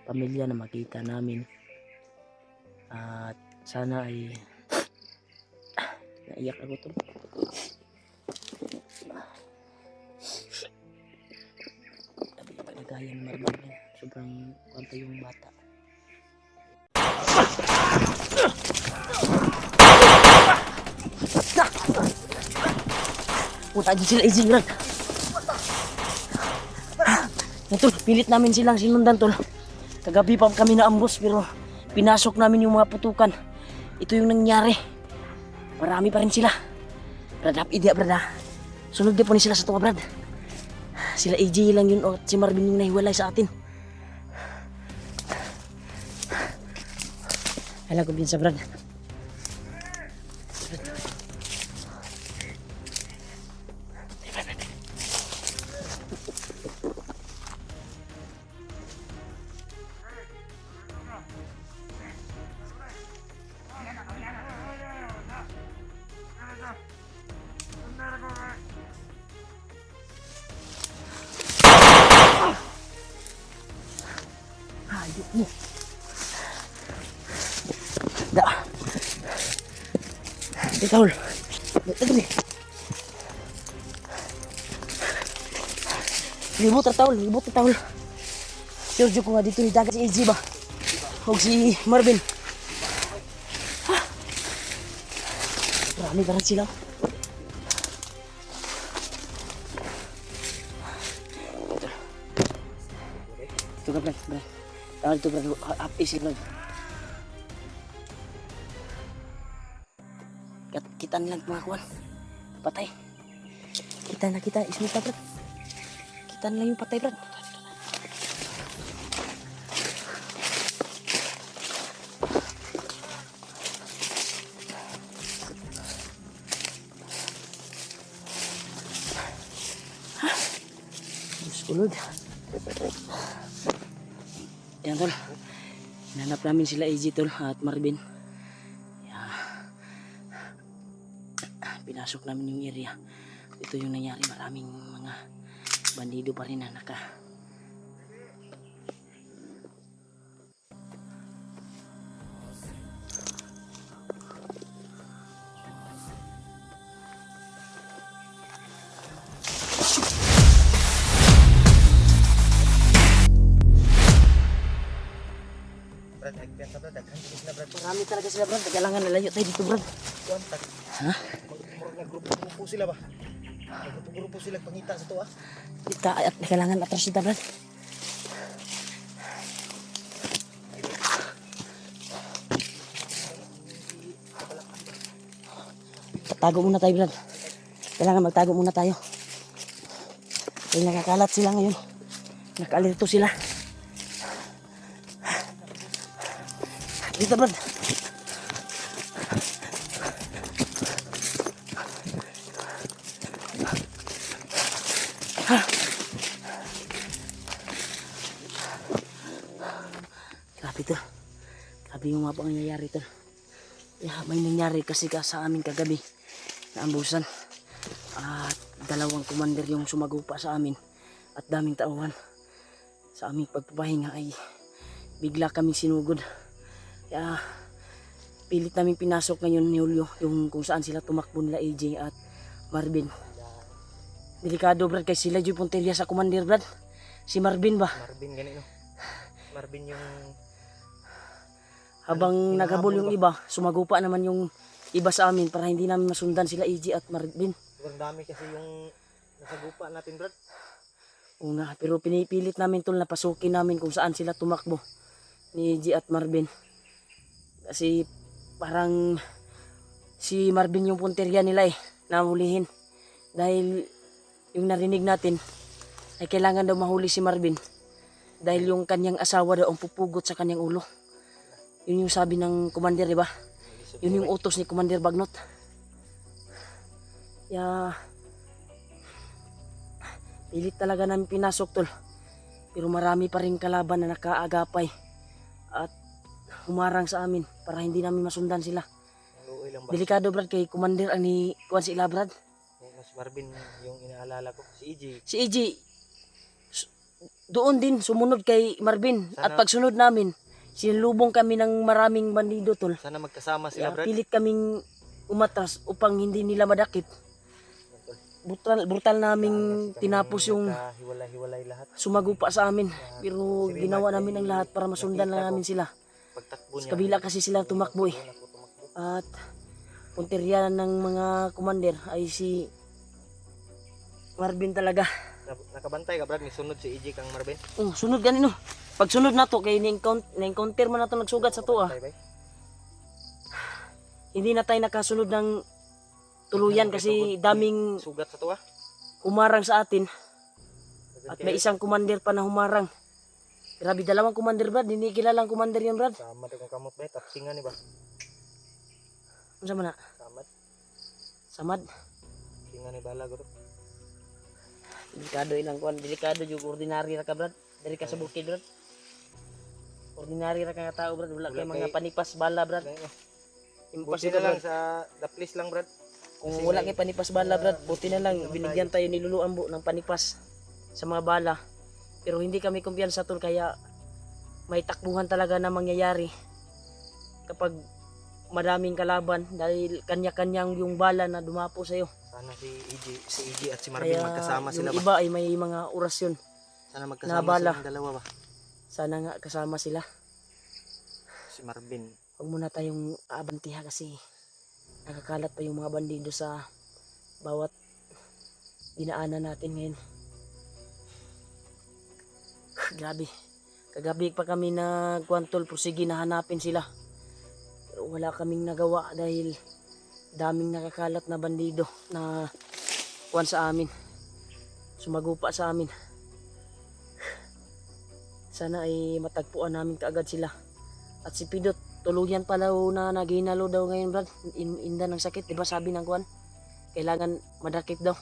pamilya na makita namin. At sana ay naiyak ako tol. Dapat palagayan ni Marvin. Sobrang kwanta yung bata. Puta dyan sila easy Brad. Tol, pilit namin silang sinundan tol. Kagabi pa kami na ambos pero pinasok namin yung mga putukan. Ito yung nangyari. Marami pa rin sila. Brad, idea Brad ha. Sunod din po ni sila sa tuwa Brad. Sila AJ lang yun o si Marvin yung nahiwalay sa atin. Alam ko sa Brad. Hayop mo. Da. Tawul. Tawul. Libot na tawul. Sergio ko nga dito ni dagat si AJ ba? Huwag si Marvin. Marami pa rin sila. Ito ka, Brad. Tawal ito, Brad. Up-easy, Brad. Kita nilang mga kuwan. Patay. Kita na kita. Ismita, Brad. Kita nilang yung patay, Brad. Kulod. Yan tol. Hinanap namin sila AJ tol at Marvin. Pinasok namin yung area. Ito yung nangyari. Maraming mga bandido pa rin na naka. Brad, kumpiyansa brad, daghan sila brad. Marami talaga sila brad. Kailangan nalayo tayo dito brad. Kuan tag. Ha? Murag nagrupo sila ba? Nagrupo sila pangita sa to ah. Kita at kailangan atras kita brad. Tago muna tayo brad. Kailangan magtago muna tayo. Dahil nakakalat sila ngayon. Nakalito sila. Dito brad. Grabe to. Grabe yung mga pangyayari to. Yeah, may nangyari kasi sa amin kagabi. Naambusan. At dalawang commander yung sumagupa sa amin. At daming tauhan. Sa aming pagpapahinga ay bigla kaming sinugod. Kaya pilit namin pinasok ngayon ni Julio yung kung saan sila tumakbo nila AJ at Marvin. Delikado brad kay sila yung punteriya sa commander brad. Si Marvin ba? Marvin gani no. Marvin yung Habang naghabol yung iba, sumagupa naman yung iba sa amin para hindi namin masundan sila AJ at Marvin. sobrang dami kasi yung nasagupa natin brad. Una, pero pinipilit namin tol na pasukin namin kung saan sila tumakbo ni AJ at Marvin. Kasi parang si Marvin yung punteriya nila nahulihin. Dahil yung narinig natin ay kailangan daw mahuli si Marvin. Dahil yung kanyang asawa daw ang pupugot sa kanyang ulo. Yun yung sabi ng commander, di ba? Yun yung utos ni Commander Bagnot. Kaya pilit talaga namin pinasok tol. Pero marami pa rin kalaban na nakaagapay at humarang sa amin para hindi namin masundan sila. Luoy lang ba? Delikado brad kay Commander ang ni Kuan si Ila brad. Si Marvin yung inaalala ko. Si EJ. Si AJ doon din sumunod kay Marvin. Sana- At pagsunod namin sinulubong kami ng maraming bandido tol. Sana magkasama sila Kaya brad. pilit kaming umatras upang hindi nila madakip. Brutal naming tinapos yung hiwalay lahat. sumagupa sa amin. Pero Si Rima ginawa ay namin ang lahat para masundan nakita lang ko. namin sila. Pagtakbo Sa niya. kabila kasi sila tumakbo Ako tumakbo. At punteriya ng mga commander ay si Marvin talaga. Nakabantay ka brad, may sunod si EJ kang Marvin. Oh, sunod ganino. Pag sunod na to kay na-encounter man na to nagsugat sa to Bantay ba? Hindi na tayo nakasunod ng tuluyan kasi daming Sugat sa tuwa. humarang sa atin. At may isang commander pa na humarang. Grabe, dalawang commander brad. Hindi kilalang commander yan brad. Samad akong kamot ba? Tapsingan ni ba? Ano sa mana? Samad. Samad. Singan ni bala guro. Delikado ilang kuan. Delikado yung ordinary ra ka brad. Dari ka sa bukid brad. Ordinary ra ka nga tao brad. Wala Wala kay mga kay- panipas bala brad. Impas Buti ito na lang brad. sa the place lang brad. Kung kasi wala may- kay panipas bala brad. Buti na lang binigyan tayo ni Lulu Ambo ng panipas sa mga bala. Pero hindi kami kumpiyansa tol kaya may takbuhan talaga na mangyayari kapag madaming kalaban dahil kanya-kanyang yung bala na dumapo sa iyo. Sana si EJ at si Marvin Kaya magkasama yung sila ba? iba ay may mga orasyon. Sana magkasama Nabala. silang dalawa ba? Sana nga kasama sila. Si Marvin. Huwag muna tayong aabantiha kasi nakakalat pa yung mga bandido sa bawat dinaanan natin ngayon. Grabe. Kagabi pa kami nagkwantol prosige na hanapin sila. Pero wala kaming nagawa dahil daming nakakalat na bandido na kuwan sa amin. Sumagupa sa amin. Sana ay matagpuan namin kaagad sila. At si Pidot, tuluyan pa daw na naghinalo daw ngayon brad. Inda ng sakit, diba sabi ng kuwan? Kailangan madakip daw.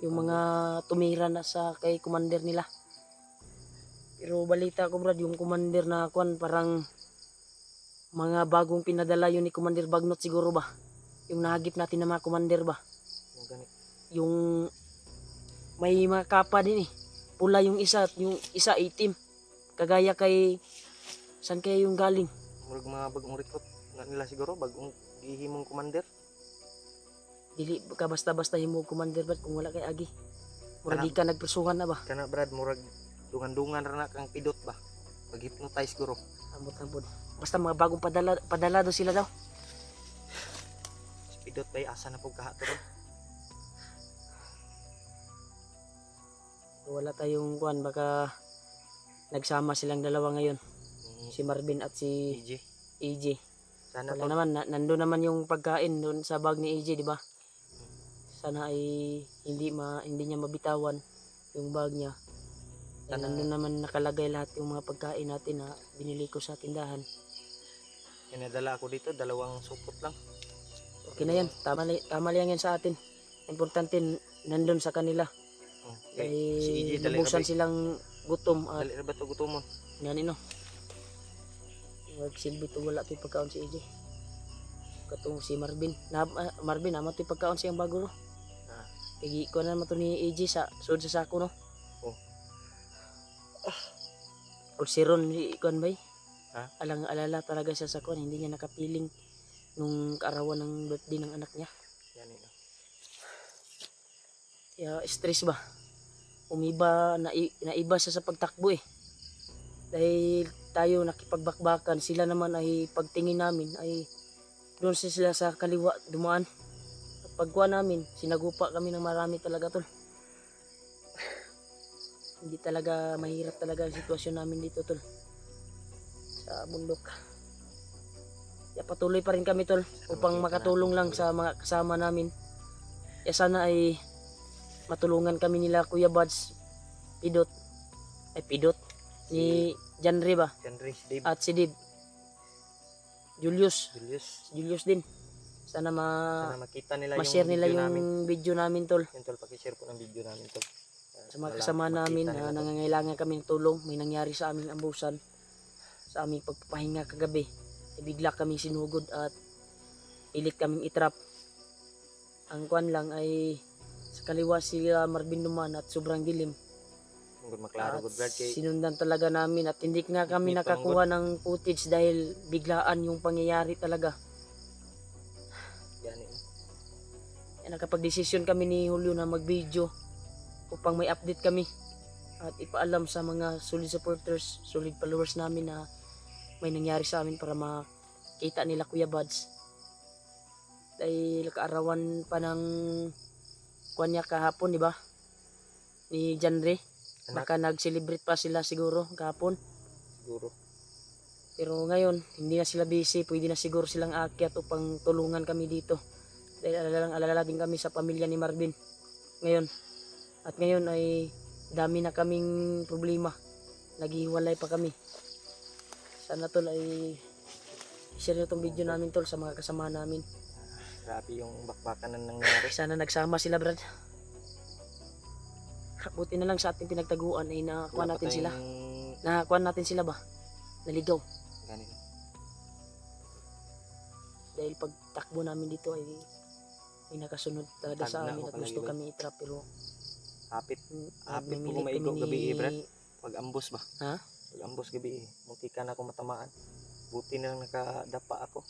Yung mga tumira na sa kay commander nila. Pero balita ko brad, yung commander na kuwan parang mga bagong pinadala yun ni Commander Bagnot siguro ba? Yung nahagip natin ng mga commander ba? Yung ganit. Yung may mga kapa din pula yung isa at yung isa itim. Kagaya kay saan kaya yung galing? Murag mga bagong recruit na nila siguro, bagong gihimong commander. Dili ka basta-basta himo commander brad kung wala kay agi. Murag Kana- di ka nagpersuhan na ba? Kana brad, murag dungan-dungan ra na kang pidot ba? Mag-hypnotize guro. Ambot na po. Basta mga bagong padala daw sila daw. Si Pidot bay asa na pug kahato ron. Wala tayong kuan, baka nagsama silang dalawa ngayon. Ni Si Marvin at si EJ. EJ. Sana Wala tol. naman, nandun naman yung pagkain doon sa bag ni EJ, di ba? Sana ay hindi niya mabitawan yung bag niya. Sana- Nandun naman nakalagay lahat yung mga pagkain natin na binili ko sa tindahan. Pinadala ako dito 2 supot lang. Okay na yan, tama lang yan sa atin. Importante, nandun sa kanila. Okay. Si EJ Ay dali ra lubusan ba? silang gutom at Dali ra ba to gutomon? yan ino. Magsilbi to wala to pagkaon si EJ. Katong si Marvin. Marvin, naman to pagkaon siyang bago no. Ah. Igi ko na naman to ni EJ sa sud sa sako no. Oh. O si Ron, ikuan bay? Ha? Alang-alala talaga siya sa kuan, hindi niya nakapiling nung kaarawan ng birthday ng anak niya. Yan ino. Kaya stress ba? Umiba, naiba siya sa pagtakbo eh. Dahil tayo nakipagbakbakan, sila naman ay pagtingin namin ay doon sila sa kaliwa dumaan. Pagkuha namin, sinagupa kami ng marami talaga tol. Hindi talaga, mahirap talaga ang sitwasyon namin dito tol. Sa bundok. Kaya patuloy pa rin kami tol upang makatulong lang sa mga kasama namin. Kaya sana ay matulungan kami nila Kuya Buds, Pidot, ni Janre ba? Henry, Dave, At si Dib. Julius Julius. din. Sana Sana makita nila ma-share yung nila video yung namin. video namin tol. Yun tol, paki-share po ng video namin tol. Sa mga kasama namin Makita na nila, tol. nangangailangan kami ng tulong, may nangyari sa aming ambusan, sa aming pagpapahinga kagabi. Bigla kaming sinugod at pilit kaming itrap. Ang kuan lang ay sa kaliwa sila Marvin duman at sobrang dilim. Good maklaro, At good brad kay sinundan talaga namin at hindi nga kami Hindi pa nakakuha ng footage dahil biglaan yung pangyayari talaga. yan ino. Kaya nakapag-desisyon kami ni Julio na mag-video upang may update kami at ipaalam sa mga solid supporters, solid followers namin na may nangyari sa amin para makita nila Kuya Buds. Dahil kaarawan pa ng kuwan niya kahapon, di ba? Ni Janre. Anak. Baka nag-celebrate pa sila siguro kahapon. Siguro. Pero ngayon, hindi na sila busy. Pwede na siguro silang aakyat upang tulungan kami dito. Dahil alala din kami sa pamilya ni Marvin. Ngayon. At ngayon ay dami na kaming problema. Naghihiwalay pa kami. Sana tol ay share nyo itong video namin tol sa mga kasama namin. Grabe yung bakbakan na nangyari. Sana nagsama sila brad. Buti na lang sa ating pinagtaguan ay nakakuha natin sila. Nakakuha natin sila ba? Naligaw. Ganito. Dahil pagtakbo namin dito ay may nakasunod talaga sa Tag na amin ako at gusto palagi, kami itrap pero Hapit. Hapit po nagmimilit maigaw kami gabi eh, brad. Pag ambos ba? Ha? Pag ambos gabi eh. Munti ka na ako matamaan. Buti na lang nakadapa ako.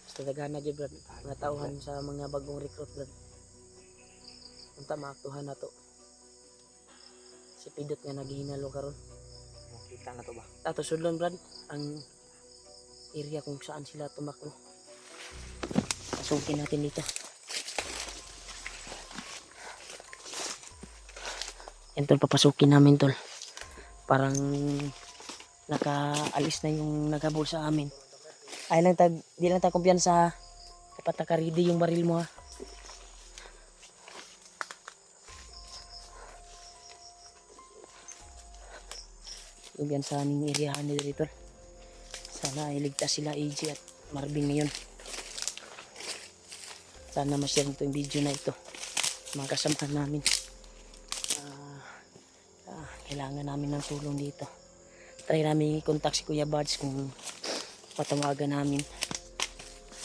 Basta dagana dyan brad. Mga tauhan sa mga bagong recruit brad. Unta maaktuhan na to. Si Pidot nga naghihinalo karon. Makita na to ba? Ato sudlon brad ang area kung saan sila tumakbo. Pasukin natin dito. Yan tol, papasukin namin tol. Parang nakaalis na yung naghabol sa amin. Ay lang di lang tag kumpiyansa. Dapat naka-ready yung baril mo ha. Kumpiyansa ning area nila dito. Sana iligtas sila AJ at Marvin ngayon. Sana ma-share nito yung video na ito. Mga kasamahan namin. Kailangan namin ng tulong dito. Try namin i-contact si Kuya Buds kung patawagan namin.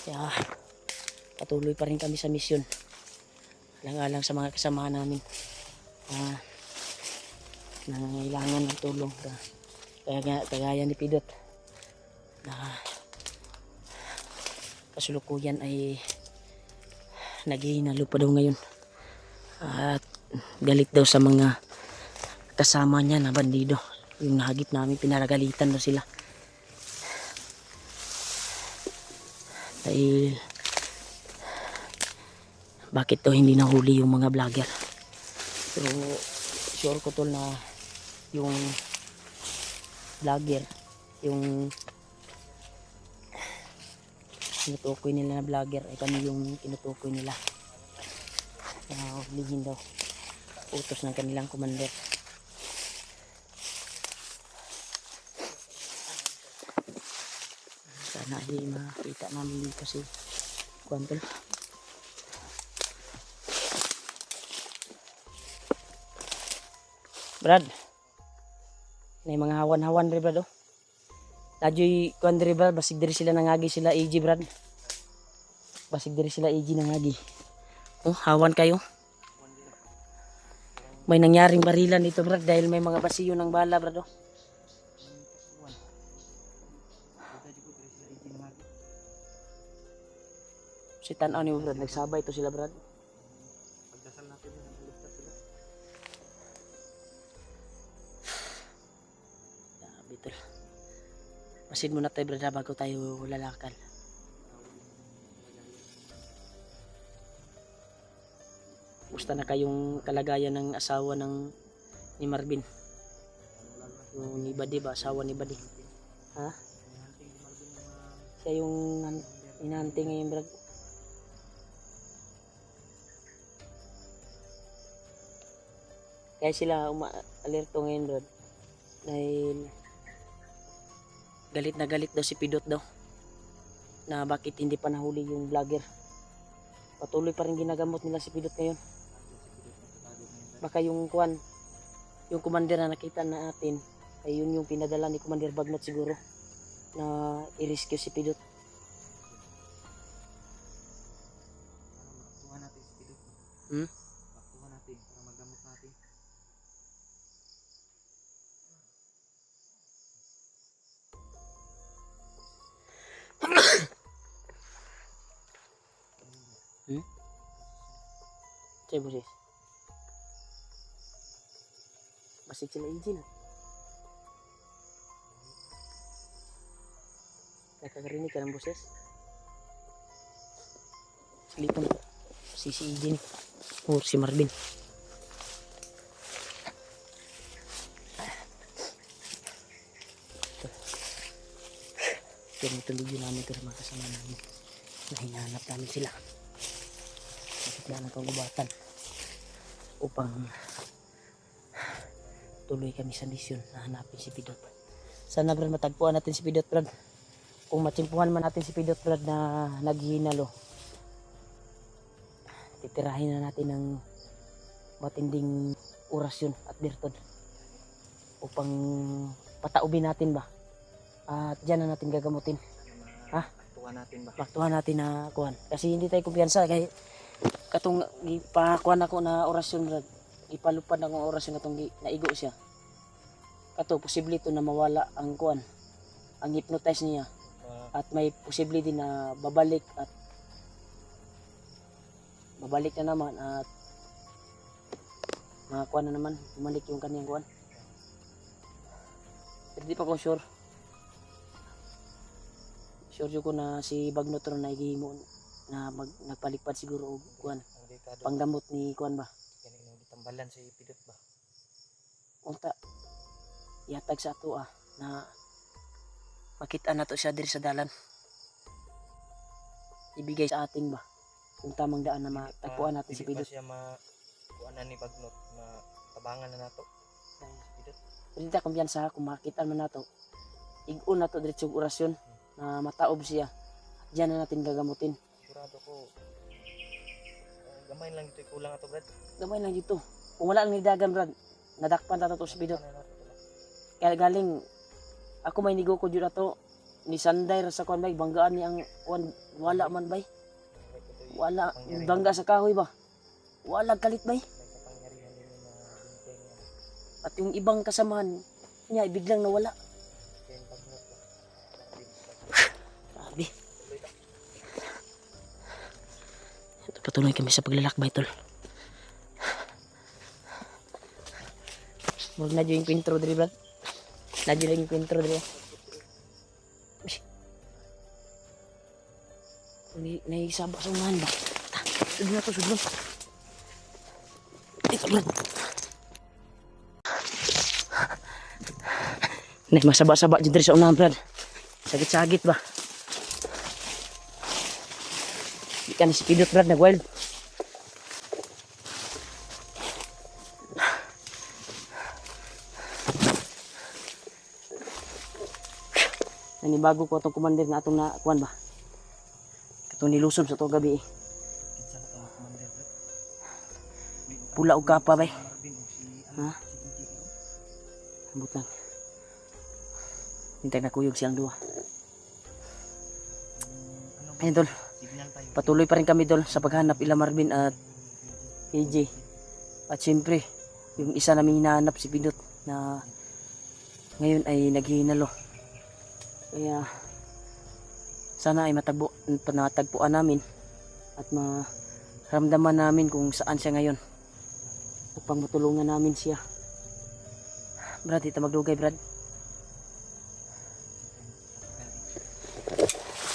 Kaya patuloy pa rin kami sa misyon. Alang-alang sa mga kasamahan namin. Nangangailangan ng tulong. Kagaya ni Pidot. Na kasulukuyan ay naghihinalo pa daw ngayon. At galit daw sa mga kasama niya na bandido. Yung nahagip namin, pinaragalitan na sila. Dahil bakit to hindi nahuli yung mga vlogger. Pero sure ko tol na yung vlogger, yung tinutukoy nila na vlogger ay kami yung tinutukoy nila na hulihin daw, utos ng kanilang commander. Sana ay makita namin dito si Kuantol. Brad, may mga hawan-hawan rin brad oh. Nadyo'y kuan diri brad, basig diri sila nangagi sila AG brad. Basig diri sila AG nangagi. Oh, hawan kayo. May nangyaring barilan dito brad dahil may mga basiyo ng bala brad oh. Si tanaw ni brad, nagsabay to sila brad. Pagdasal natin na naligtas sila. Grabe tol. Masin muna tayo brad bago tayo lalakad. Musta na kayong kalagayan ng asawa ni Marvin? Yung ni Buddy ba? Asawa ni Buddy? Ha? Siya yung inahante ngayon brad. Kaya sila alerto ngayon brad. Dahil galit daw si Pidot daw. Na bakit hindi pa nahuli yung vlogger. Patuloy pa rin ginagamot nila si Pidot ngayon. Baka yung kuan, yung commander na nakita natin ay yun yung pinadala ni Commander Bagnot siguro na i-rescue si Pidot. Makatuhan natin si Pidot. Hmm? Makatuhan natin para magamot natin. Say boses. Basig sila engine. Nakakarinig ka ng boses. Silipan ko. Si engine. O si Marvin. Kaya tuloy yun namin ito sa mga kasama namin. Na hinahanap namin sila. Nakitla ng kagubatan. Upang tuloy kami sa misyon na hanapin si Pidot. Sana brad matagpuan natin si Pidot brad. Kung matsimpuhan man natin si Pidot brad na naghihinalo, titirahin na natin ng matinding orasyon at birtod upang pataubin natin ba. At dyan na natin gagamutin. Ha? Makatuhan natin ba? Baktuhan natin na kuhan. Kasi hindi tayo kumpiyansa kay katong ipakuan ako na orasyon brad. Ipalupad akong orasyon katong naigo siya. Kato posible to na mawala ang kuan. Ang hypnotize niya. At may posible din na babalik na naman at makakuha na naman, bumalik yung kanyang kuhan. Pero di pa ko sure. Sure ko na si Bagnotron na igihimo na nagpalikpad siguro og kuhan. Pangdamot ni kuhan ba? Kanino tambalan si Pidot ba? Unta yatag sa ato na makita na to siya diri sa dalan. Ibigay sa atin ba? Kung tamang daan na matagpuan natin si Pidot. Hindi pa siya kuanan ni Bagnot na tabangan na nato. Pidot. Pero hindi ta kumpiyansa kung makita man nato. Igun na to diretsong orasyon na mataob siya. Diyan na natin gagamutin. Sigurado ko gamay lang ito kulang ato brad. Gamay lang dito. Kung wala lang ni dagan brad, nadakpan ta to si Pidot. Kaya galing ako may nigo ko jud ato ni Sanday ra sa kuan bay banggaan ni ang kuan wala man bay. Wala bangga sa kahoy ba. Wala kalit bay. Kapangyarihan din na binteng At yung ibang kasamahan niya biglang nawala. Ken Bagnot ba. Grabe. Ito patuloy kami sa paglalakbay tol. Huwag na yung intro diri brad. Lagi lagi kontrol dito. Naisaba sa unahan ba? Sudlo na to, sudlo. Ito Brad. Masaba-saba dyan sa unahan Brad. Sagit-sagit ba? Di ka na si Pidot Brad, nag-wild. Nanibago ko itong commander na atong nakuan ba? Itong nilusob sa itong gabi eh. Kinsa ka tawag commander Brad? Pula o kapa ba eh? Marvin o si Ha? si DJ karon. Ambot lang. Hintay na kuyog silang dua. Ano Ayun tol, signal tayo. patuloy pa rin kami tol sa paghanap ila Marvin at AJ. At siyempre, yung isa naming hinahanap si Pidot na ngayon ay naghihinalo. Kaya sana ay matagpuan namin at maramdaman namin kung saan siya ngayon upang matulungan namin siya. Brad, dito magdugay Brad.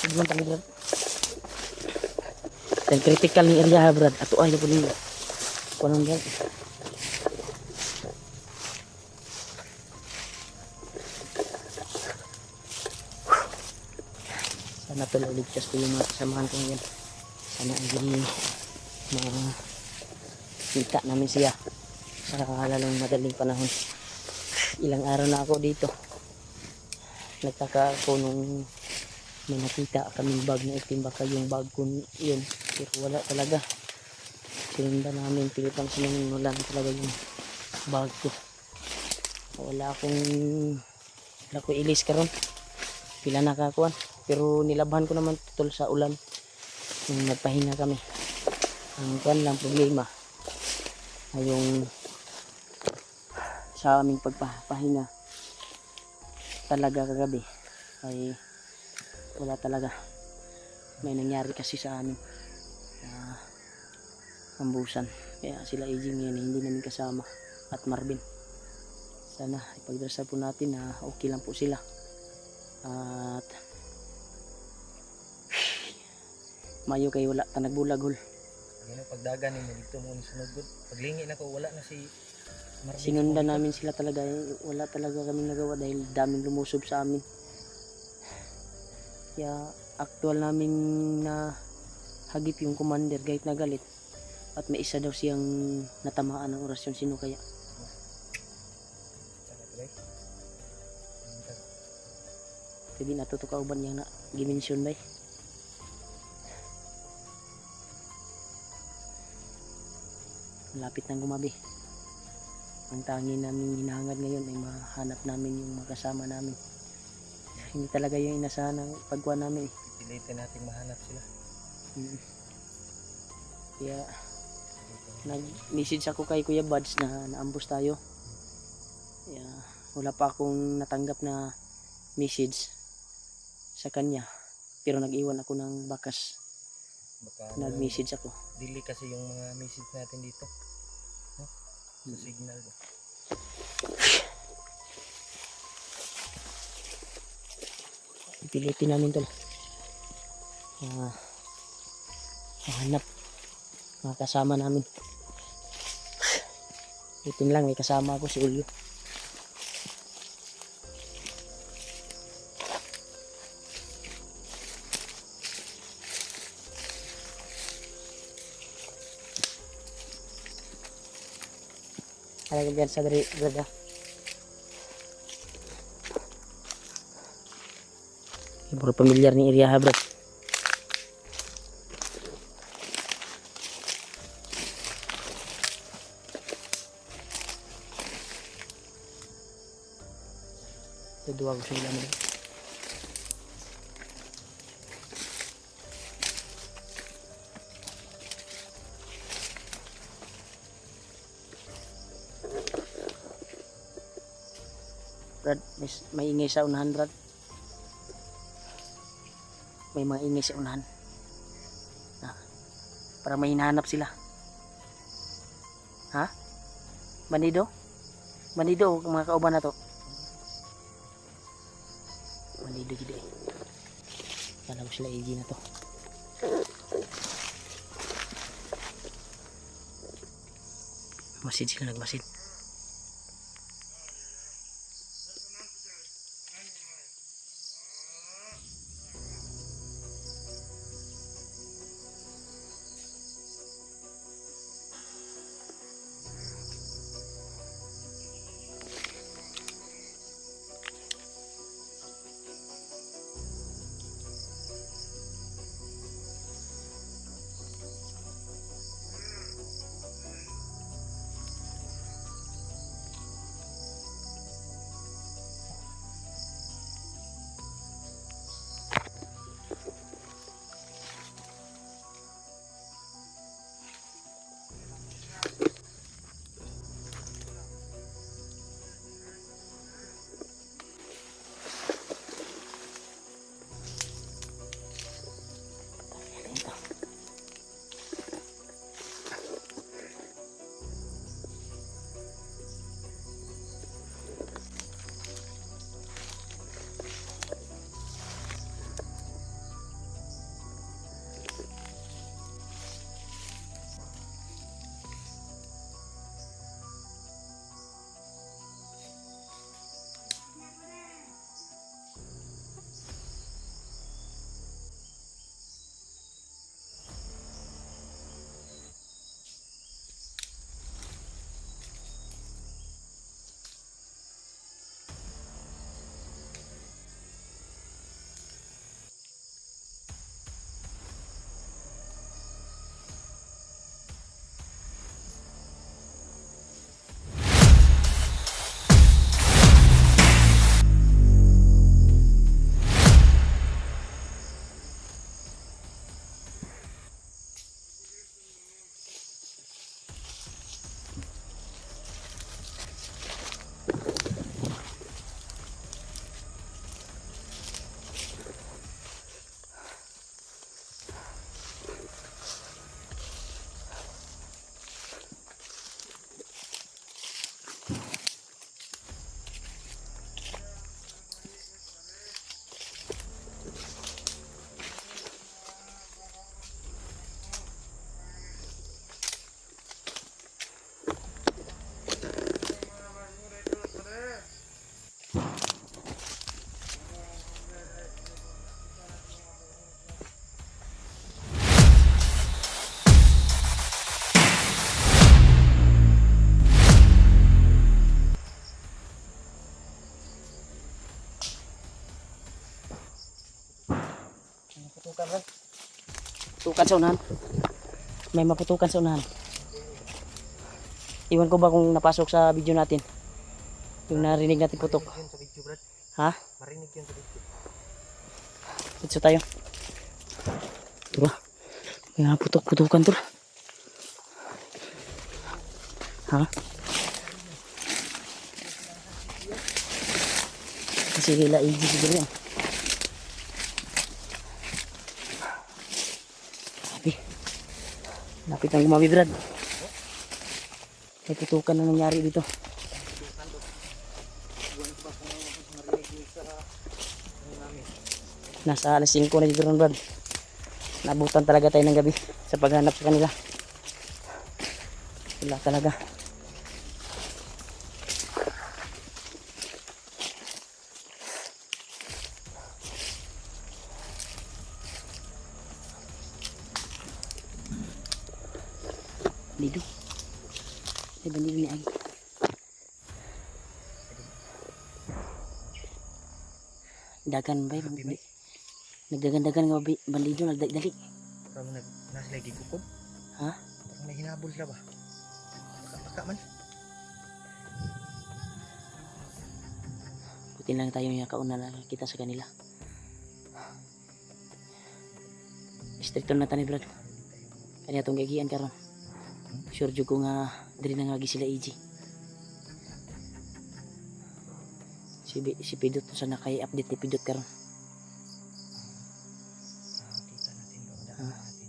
Sigurang tangi Brad. Dan critical ni area ha Brad. Ato ay po ninyo. Kunang Brad. Sana tol ligtas ko yung mga kasamahan ko ngayon. Sana ay makita namin siya sa lalong madaling panahon. Ilang araw na ako dito. Nagtaka ako nung may nakita kaming bag na itim, baka yung bag ko yun, pero wala talaga. Sinundan namin, pilitan sinunulan talaga yung bag ko. Wala akong ilis karon. Pila nakakuan, pero nilabhan ko naman tol sa ulan nung nagpahinga kami. Ang kuan lang problema ay yung sa aming pagpapahinga talaga kagabi ay wala talaga, may nangyari kasi sa amin na ambusan, kaya sila aging ngayon hindi namin kasama at Marvin. Sana ipagdarasal po natin na okay lang po sila at mayo kay wala ta nagbulaghol. Ano pagdagan ni mo dito mo ni sunod. Paglingi na ko wala na si Marvin. Sinundan namin sila talaga, wala talaga kami nagawa dahil daming lumusob sa amin. Kaya actual namin na hagip yung commander kahit na galit, at may isa daw siyang natamaan ng orasyon. Sino kaya? Sabi na to kauban niya na gimensyon ba eh. Malapit nang gumabi. Ang tangi namin hinahangad ngayon ay mahanap namin yung makasama namin. Hindi talaga yung inasahan ng pagkuha namin eh. Pilitin natin mahanap sila. Kaya nag-message ako kay Kuya Buds na naambos tayo. Kaya wala pa akong natanggap na message sa kanya. Pero nag-iwan ako ng bakas. Baka Nag-message ako. dili kasi yung mga message natin dito. No? Sa signal ba? Pilitin namin tol. Mahanap mga kasama namin. Buting lang may kasama ako si Ulyo. Halagay dyan sa dari brada. Puro pamilyar ni area ha bro. Dua ko sila mo. Brad, may ingay sa unahan Brad. May mga ingay sa unahan. Para may hinahanap sila. Ha? Bandido? Bandido o mga kauban na to? gede-gede. Kala ko sila AG na to. Masid sila nagmasid. Putukan sa unahan. May maputukan sa unahan. Iwan ko ba kung napasok sa video natin? Yung narinig natin putok. Marinig yun sa video, Brad. Ha? Marinig yun sa video. Dito tayo. Turo. May mga putok-putukan turo. Ha? Kasi hila easy siguro yan. Sabi. Lapit ng gumabi, Brad. May putukan na nangyari dito. Nasa alas 5 na dito ron, Brad. Nabutan talaga tayo ng gabi sa paghanap sa kanila. Wala talaga. Bandido. Ay, bandido ni Ay. Dagan ba yun? Nagdagan-dagan nga ba bandido, nagdali. Parang nasa lagi kukob. Ha? Parang may hinabol sila ba? Baka man. Buti lang tayo yung kauna na kita sa kanila. Stricto na tani, Brad. Kanya itong gagian karon. Sure jud ko nga diri na nga sila EG. Si Pidot sa nakay-update ni Pidot karon. Kita natin doon. Daan natin.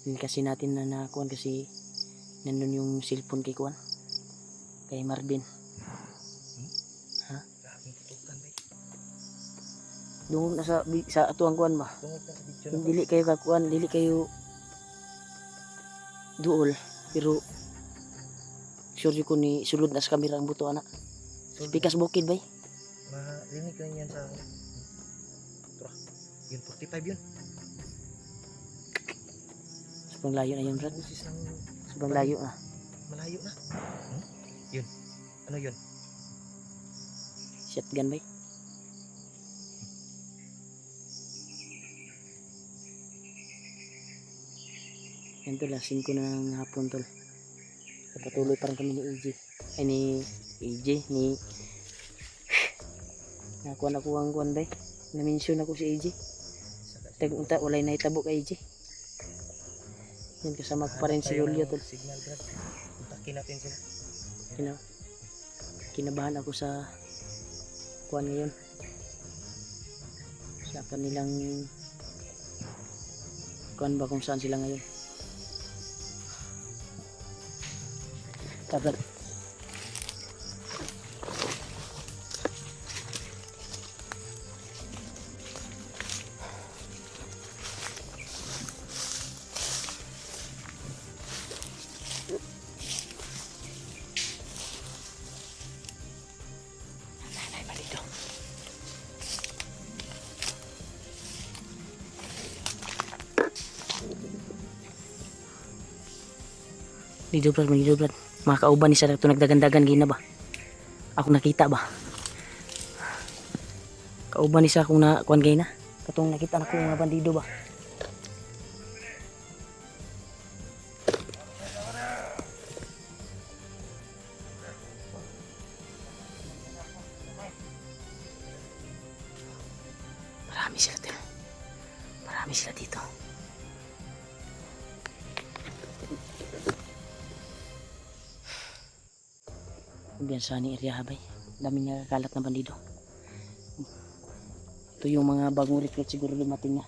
Hindi kasi natin na nakuhan kasi nandun yung cellphone kay Kuan. Kay Marvin. Grabe putukan ba? Dungog na sa atuang kuan ba. Tungod na sa video Yung na. dili kayo kakuan, dili kayo duol, pero sure ko ni sulod na sa kamera ang buto ana. Pikas bukid bay. Marinig lang yan sa Tra. Yun 45 yun. Sobrang layo na yun, Brad. Busis ng Sobrang layo na. malayo na. Yun. Ano yun? Shotgun bay. Yan tol, 5 na ng hapon tol. Patuloy pa rin kami ni AJ. Ay ni AJ, ni nakuha na ko ang kuhan bay. Na-mention ako si AJ. Tag-unta, walay na hitabo kay AJ. Yan, kasama ko pa rin si Julio tol. Signal, Brad. Kontakin natin sila. Kinabahan ako sa kuhan ngayon. Sa kanilang kuhan ba kung saan sila ngayon. Tablet. Dito Brad, mga kauban ni sa ito nagdagandagan gina ba? Ako nakita ba? Kauban ni sa akong na kuan gina. Katong nakita na ko mga bandido ba? Marami sila dito. Biyansa ni area habay. Dami niya kalat na bandido. Ito yung mga bagong recruit siguro dumating na.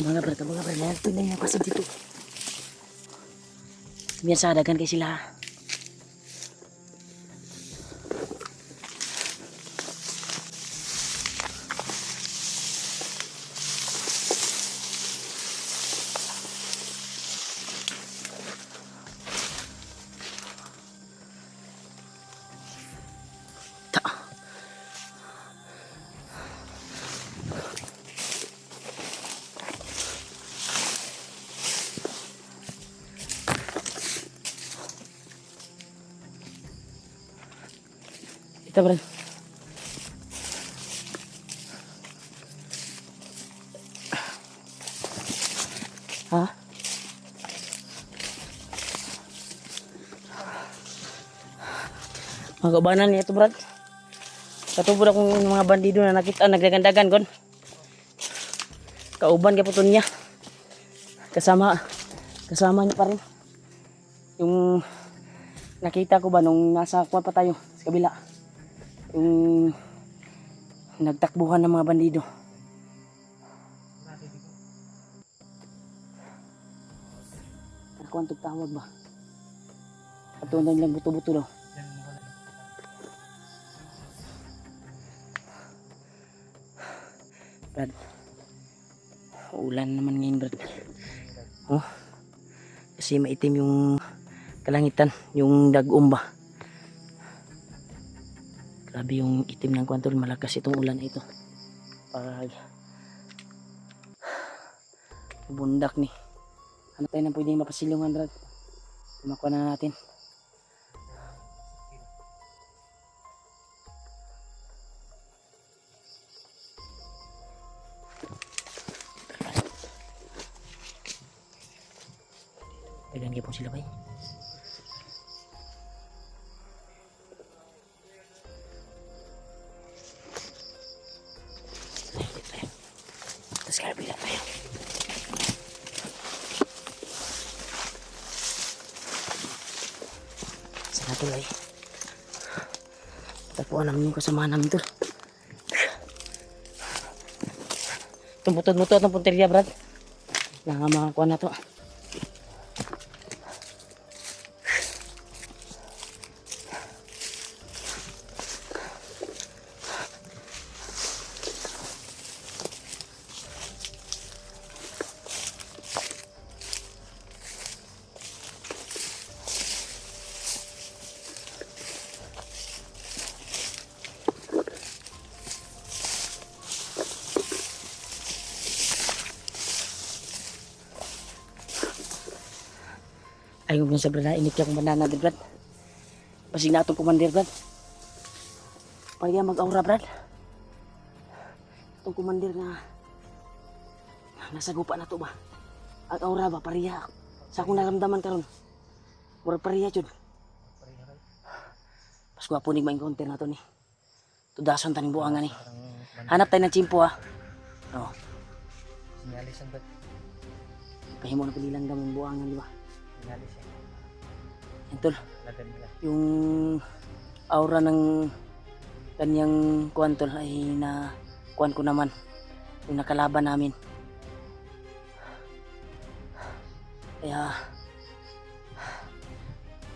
Mga brad, nagtuloy na kasi dito. Biasa dagan kay sila. Ito brad. Ha? Mga kaubanan niya ito brad. Katubod akong mga bandido na nakita nagdagandagan kon. Kauban kay puton niya. Kasama niya pa rin. Yung nakita ko ba nung nasa kuwan pa tayo sa kabila. Yung nagtakbuhan ng mga bandido. Ako ang tawag ba? Patunan lang buto-buto daw. Brad, ulan naman ngayon brad. Oh, kasi maitim yung kalangitan, yung dagom ba. Grabe yung itim ng kwantol, malakas itong ulan ito. Bundak ni. Ano tayo na pwedeng mapasilungan, Brad? Makuha na natin. Pagyan po sila, bay. Tapos kalabila tayo. Sana tuloy. Tapuan namin yung kasama namin to. Tumutod-mutod ng punteriya, Brad. Nakamakuha na to. Ayaw mo sa brad, inip yung banana din, Brad. Pasig na itong commander, Brad. Pariya mag-aura, Brad. Itong commander na nasa gupa na to ba? Ang aura ba, pariya. Sa akong naramdaman karon. Murag pariya, Jud. Pas gwapo ni ma-encounter na to ni. Tudason taning buangan ni. Hanap tayo ng chimpo, ha. Oo. Sinyalis ang ba't? Pahimo na pililang gamang buangan, di ba? Sinyalis yan. Yan, tol. Lagan nila. Yung aura ng kanyang kuwan, tol, ay na kuwan ko naman. Yung nakalaban namin. Kaya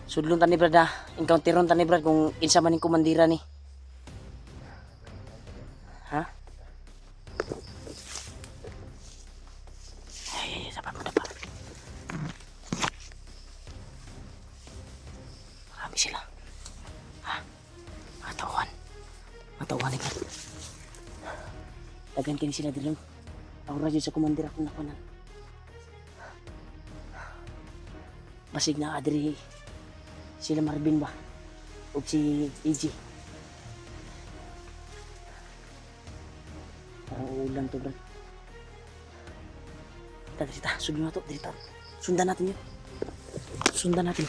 sudlon tani, Brad, ha. Encounteron tani, Brad, kung insa man yung kumandira ni. Ha? Ay, sapat mo na pa. Marami sila. Ha? Matawan ni, Brad. Tagan kini sila dilong. Aura dyan sa kumandira kung nakunan. Basig na adri sila Marvin ba? O si EG. Parang uulan to, Brad. Tara, sundan na to. Sundan natin yun. Sundan natin.